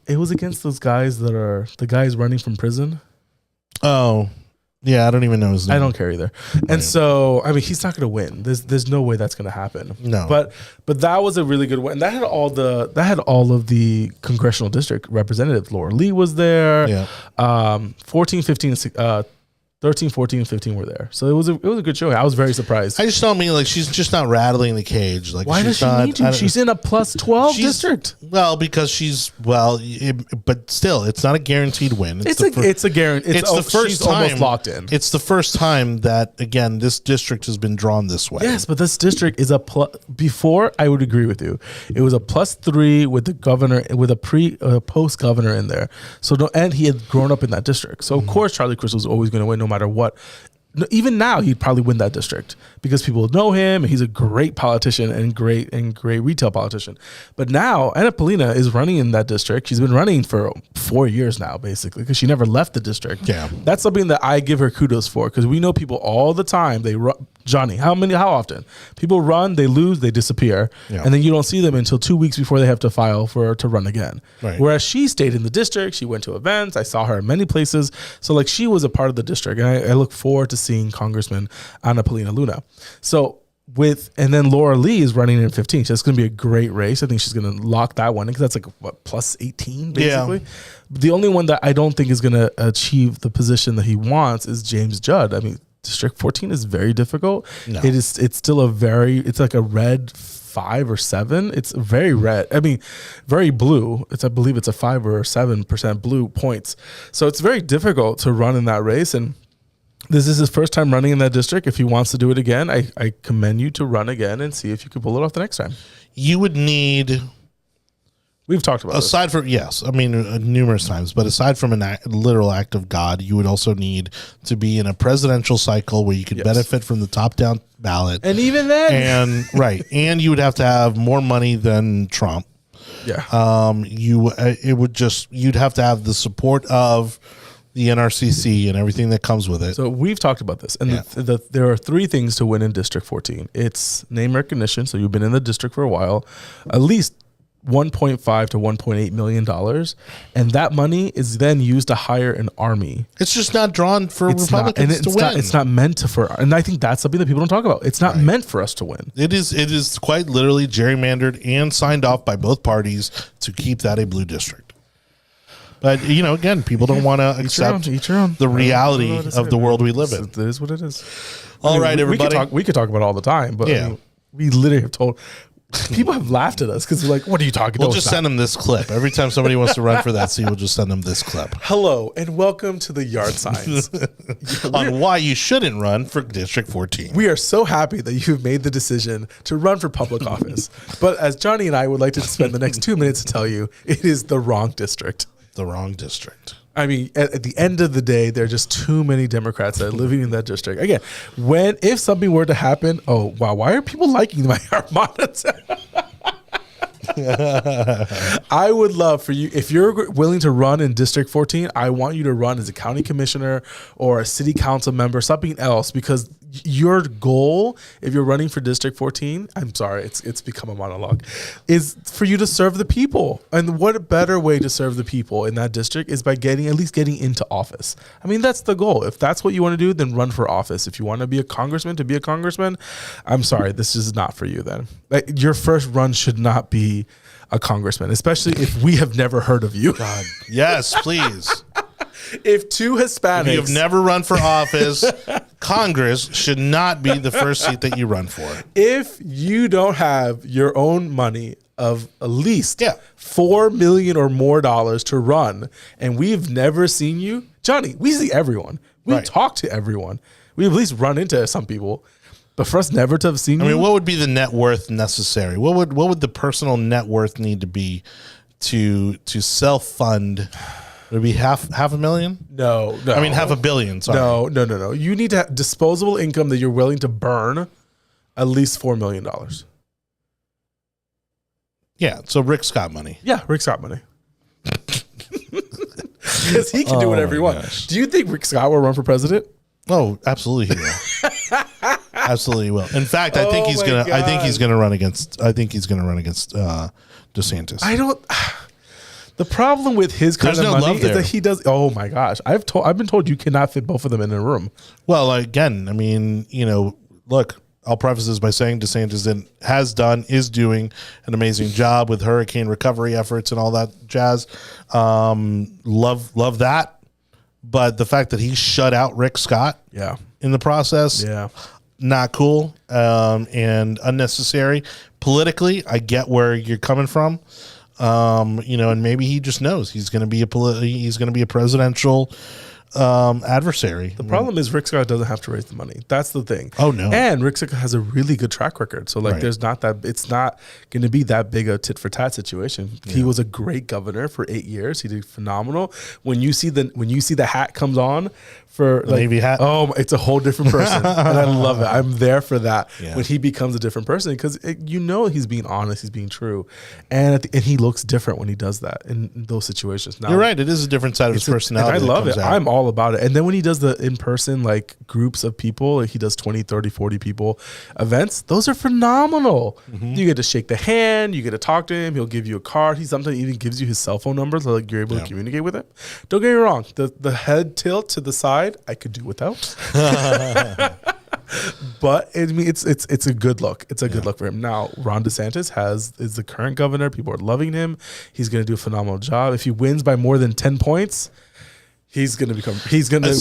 it was against those guys that are the guys running from prison." Oh, yeah. I don't even know his name. I don't care either. And so, I mean, he's not going to win. There's no way that's going to happen. No. But that was a really good win. That had all of the congressional district representatives. Laura Lee was there. Yeah. 14, 15, 13, 14, 15 were there. So it was a good show. I was very surprised. I just don't mean like she's just not rattling the cage. Like Why does she's she not, need to? She's in a plus 12 district. Well, because but still, it's not a guaranteed win. It's a guarantee. It's the first she's time almost locked in. It's the first time that again this district has been drawn this way. Yes, but this district is a plus. Before, I would agree with you. It was a +3 with the governor, with a post governor in there. So and he had grown up in that district. So of course Charlie Crist was always going to win no matter what. Even now, he'd probably win that district because people know him and he's a great politician and great retail politician. But now Anna Paulina is running in that district. She's been running for 4 years now, basically, because she never left the district. Yeah, that's something that I give her kudos for, because we know people all the time. They run. Jonny, how often people run, they lose, they disappear, and then you don't see them until 2 weeks before they have to file to run again. Right. Whereas she stayed in the district, she went to events. I saw her in many places. So like she was a part of the district, and I look forward to seeing Congressman Anna Paulina Luna. So and then Laura Lee is running in 15. So it's going to be a great race. I think she's going to lock that one in, because that's like what, plus 18 basically. Yeah. The only one that I don't think is going to achieve the position that he wants is James Judd. I mean, District 14 is very difficult. No. It's still it's like a red 5 or 7. It's very red. I mean, very blue. I believe it's a 5 or 7% blue points. So it's very difficult to run in that race. And this is his first time running in that district. If he wants to do it again, I commend you to run again and see if you can pull it off the next time. You would need... We've talked about aside from numerous times, but aside from a literal act of God, you would also need to be in a presidential cycle where you could benefit from the top-down ballot, and even then, and you would have to have more money than Trump. Yeah, you'd have to have the support of the NRCC and everything that comes with it. So we've talked about this, and there are 3 things to win in District 14. It's name recognition, so you've been in the district for a while, at least $1.5 to $1.8 million, and that money is then used to hire an army. It's just not drawn for Republicans to win. It's not meant and I think that's something that people don't talk about. It's not meant for us to win. It is quite literally gerrymandered and signed off by both parties to keep that a blue district. But again, people don't want to accept the reality of the world we live in. It is what it is. All right, everybody. We could talk about it all the time, but we literally have told. People have laughed at us because they're like, what are you talking about? We'll just send them this clip. Every time somebody wants to run for that seat, we'll just send them this clip. Hello, and welcome to the Yard Signs. On why you shouldn't run for District 14. We are so happy that you've made the decision to run for public office. But as Jonny and I would like to spend the next 2 minutes to tell you, it is the wrong district. The wrong district. I mean, at the end of the day, there are just too many Democrats that are living in that district. Again, if something were to happen, oh, wow, why are people liking my Armada? I would love for you, if you're willing to run in District 14, I want you to run as a county commissioner or a city council member, something else, because your goal, if you're running for District 14, I'm sorry, it's become a monologue, is for you to serve the people. And what a better way to serve the people in that district is by at least getting into office. I mean, that's the goal. If that's what you want to do, then run for office. If you want to be a congressman, I'm sorry, this is not for you then. Like, your first run should not be a congressman, especially if we have never heard of you. God, yes, please. If 2 Hispanics... If you've never run for office, Congress should not be the first seat that you run for. If you don't have your own money of at least $4 million or more to run, and we've never seen you... Jonny, we see everyone. We talk to everyone. We at least run into some people. But for us never to have seen you... I mean, what would be the net worth necessary? What would the personal net worth need to be to self-fund... Would it be half a million? No. I mean, $500 million. Sorry. No. You need to have disposable income that you're willing to burn at least $4 million. Yeah. So Rick's got money. Yeah, Rick's got money. Because he can do whatever he wants. Do you think Rick Scott will run for president? Oh, absolutely he will. Absolutely he will. In fact, I think he's gonna run against DeSantis. The problem with his kind of money is that he does. Oh my gosh, I've been told you cannot fit both of them in a room. Well, again, I mean, look, I'll preface this by saying DeSantis is doing an amazing job with hurricane recovery efforts and all that jazz. Love that, but the fact that he shut out Rick Scott Yeah. in the process, Yeah. not cool, and unnecessary. Politically, I get where you're coming from, and maybe he just knows he's going to be a presidential adversary. The problem is Rick Scott doesn't have to raise the money. That's the thing. Oh, no. And Rick Scott has a really good track record. So Right. it's not going to be that big a tit for tat situation. He was a great governor for 8 years. He did phenomenal. When you see the hat comes on for The Navy hat? oh, it's a whole different person, and I love it. I'm there for that Yeah. when he becomes a different person because he's being honest, he's being true, and he looks different when he does that in those situations. Now, You're right. It is a different side of his personality. and I love it. that comes out. I'm all about it. And then when he does the in-person like groups of people, like he does 20, 30, 40 people events, those are phenomenal. You get to shake the hand, you get to talk to him, he'll give you a card. He sometimes even gives you his cell phone number so like you're able to communicate with him. Don't get me wrong, the head tilt to the side I could do without. But it's a good look. It's a good look for him. Now, Ron DeSantis is the current governor. People are loving him. He's going to do a phenomenal job. If he wins by more than 10 points, he's going to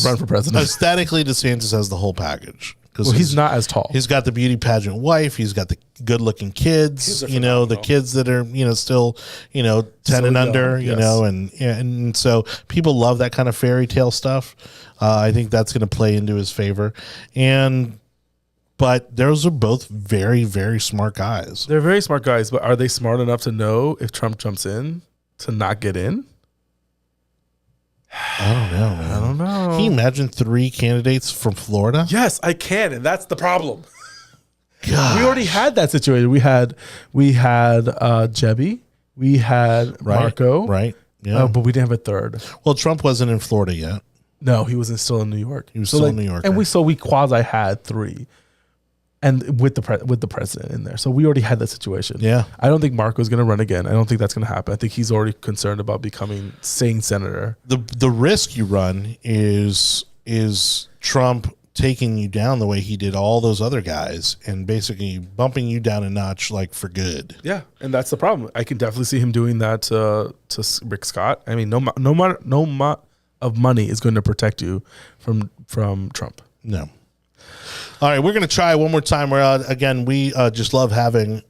run for president. Aesthetically, DeSantis has the whole package. Well, he's not as tall. He's got the beauty pageant wife. He's got the good-looking kids. Kids are The phenomenal. kids that are still 10 So and under. young, yes. And so people love that kind of fairy tale stuff. I think that's going to play into his favor. But those are both very, very smart guys. They're very smart guys, but are they smart enough to know if Trump jumps in to not get in? I don't know, man. I don't know. Can you imagine 3 candidates from Florida? Yes, I can, and that's the problem. God. We already had that situation. We had Jebby, we had Marco, Right. Yeah. but we didn't have a third. Well, Trump wasn't in Florida yet. No, he wasn't still in New York. He was still in New York. and we quasi had 3, and with the president in there. So we already had that situation. Yeah. I don't think Marco's going to run again. I don't think that's going to happen. I think he's already concerned about becoming sitting senator. The risk you run is Trump taking you down the way he did all those other guys and basically bumping you down a notch like for good. Yeah, and that's the problem. I can definitely see him doing that to Rick Scott. I mean, no amount of money is going to protect you from Trump. No. All right, we're going to try one more time. Again, we just love having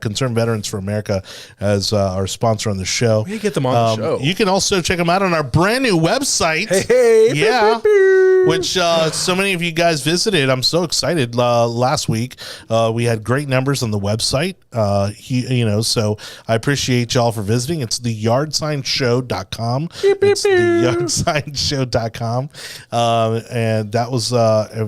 Concerned Veterans for America as our sponsor on the show. We get them on the show. You can also check them out on our brand new website. Hey, yeah. Which so many of you guys visited. I'm so excited. Last week, we had great numbers on the website. So I appreciate y'all for visiting. It's theyardsignshow.com. It's theyardsignshow.com. And that was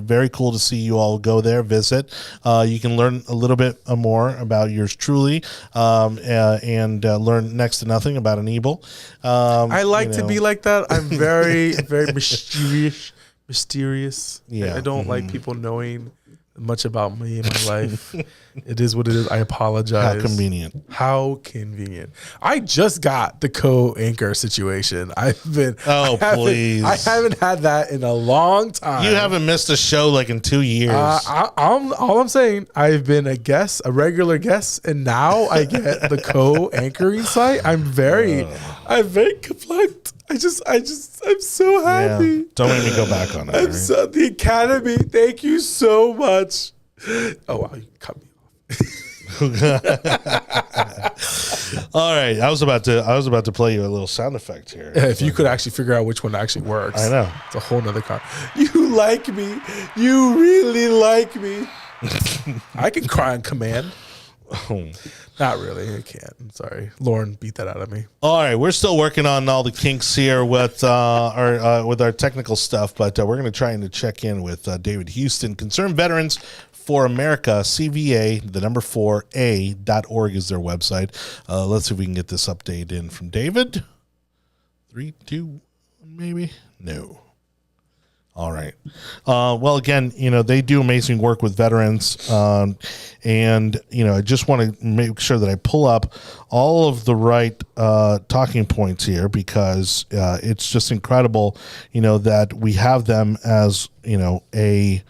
very cool to see you all go there, visit. You can learn a little bit more about yours truly, and learn next to nothing about Anibal. I like to be like that. I'm very, very mysterious. Yeah. I don't like people knowing much about me and my life. It is what it is. I apologize. How convenient. How convenient. I just got the co-anchor situation. Please. I haven't had that in a long time. You haven't missed a show like in 2 years. All I'm saying, I've been a regular guest, and now I get the co-anchoring site. I'm very conflicted. I'm so happy. Yeah. Don't make me go back on it. I'm right? so the Academy. Thank you so much. Oh wow, you cut me off. All right, I was about to play you a little sound effect here. If you could actually figure out which one actually works, I know. it's a whole nother car. You like me? You really like me? I can cry on command. Not really. I can't. I'm sorry. Lauren beat that out of me. All right, we're still working on all the kinks here with our technical stuff, but we're going to try and check in with David Houston, Concerned Veterans for America, CVA, the number 4A.org is their website. Let's see if we can get this update in from David. 3, 2, 1, maybe? No. All right. Well, again, they do amazing work with veterans. And, I just want to make sure that I pull up all of the right talking points here, because it's just incredible, that we have them as, a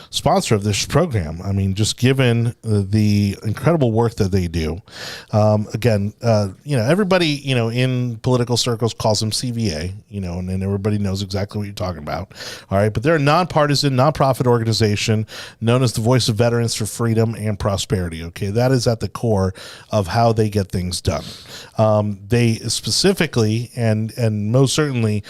sponsor of this program. I mean, just given the incredible work that they do. Again, everybody, in political circles calls them CVA, and then everybody knows exactly what you're talking about. All right. But they're a nonpartisan, nonprofit organization known as the Voice of Veterans for Freedom and Prosperity. Okay. That is at the core of how they get things done. They specifically and most certainly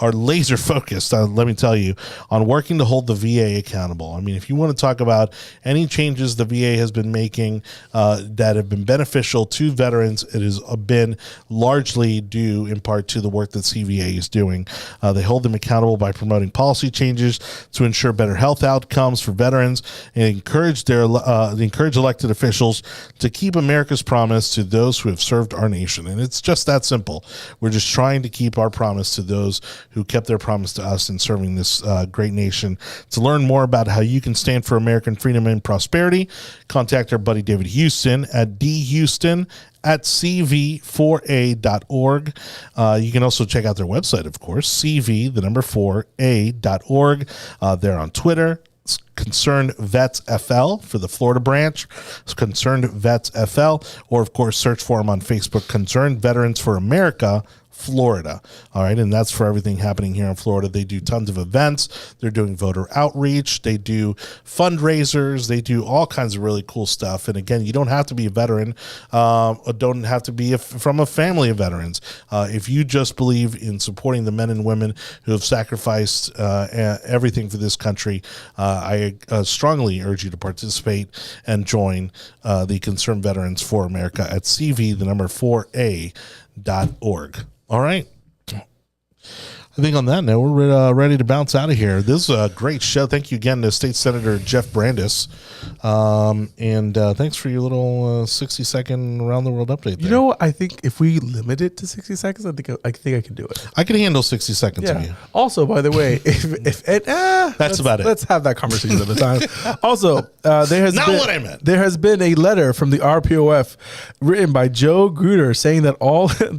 are laser focused, let me tell you, on working to hold the VA accountable. I mean, if you want to talk about any changes the VA has been making that have been beneficial to veterans, it has been largely due in part to the work that CVA is doing. They hold them accountable by promoting policy changes to ensure better health outcomes for veterans, and encourage elected officials to keep America's promise to those who have served our nation. And it's just that simple. We're just trying to keep our promise to those who kept their promise to us in serving this great nation. To learn more about how you can stand for American freedom and prosperity, contact our buddy David Houston at dhouston@cv4a.org. You can also check out their website, of course, cv4a.org. They're on Twitter. Concerned Vets FL for the Florida branch. It's Concerned Vets FL, or of course search for them on Facebook, Concerned Veterans for America, Florida. All right. And that's for everything happening here in Florida. They do tons of events. They're doing voter outreach. They do fundraisers. They do all kinds of really cool stuff. And again, you don't have to be a veteran, or don't have to be from a family of veterans. If you just believe in supporting the men and women who have sacrificed everything for this country, I strongly urge you to participate and join the Concerned Veterans for America at cv4a.org. All right. I think on that note, we're ready to bounce out of here. This is a great show. Thank you again to State Senator Jeff Brandis. And thanks for your little 60-second around-the-world update there. You know, I think if we limit it to 60 seconds, I think I can do it. I can handle 60 seconds of you. Also, by the way, that's about it. Let's have that conversation at the time. Also, there has been a letter from the RPOF written by Joe Gruder saying that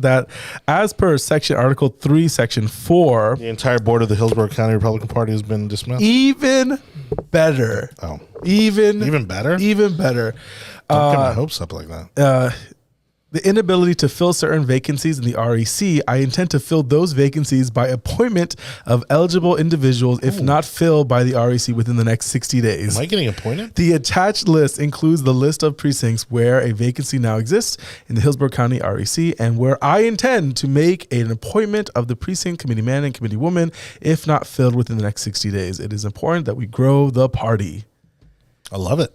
that as per Article 3, Section 4, the entire board of the Hillsborough County Republican Party has been dismissed. Even better. Oh, even better. Even better. Don't get my hopes up like that. The inability to fill certain vacancies in the REC, I intend to fill those vacancies by appointment of eligible individuals, if not filled by the REC within the next 60 days. Am I getting appointed? The attached list includes the list of precincts where a vacancy now exists in the Hillsborough County REC, and where I intend to make an appointment of the precinct committee man and committee woman, if not filled within the next 60 days. It is important that we grow the party. I love it.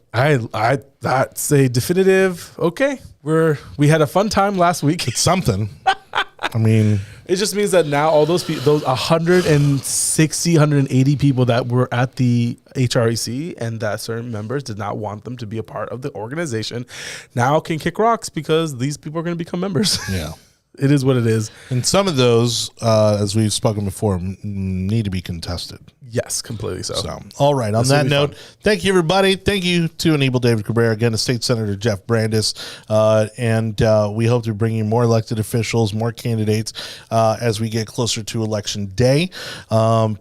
That's a definitive. Okay, we had a fun time last week. It's something. I mean, it just means that now all those 180 people that were at the HREC and that certain members did not want them to be a part of the organization now can kick rocks, because these people are going to become members. Yeah. It is what it is. And some of those, as we've spoken before, need to be contested. Yes, completely so. All right. On that note, thank you, everybody. Thank you to Anibal David Cabrera, again, to State Senator Jeff Brandis. And we hope to bring you more elected officials, more candidates as we get closer to Election Day.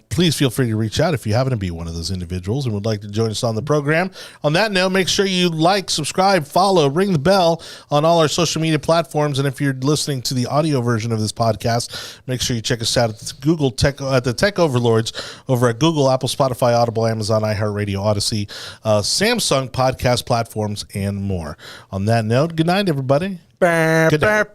Please feel free to reach out if you happen to be one of those individuals and would like to join us on the program. On that note, make sure you like, subscribe, follow, ring the bell on all our social media platforms. And if you're listening to the audio version of this podcast, make sure you check us out at the Tech Overlords over at Google, Apple, Spotify, Audible, Amazon, iHeartRadio, Odyssey, Samsung podcast platforms, and more. On that note, good night, everybody. Good night.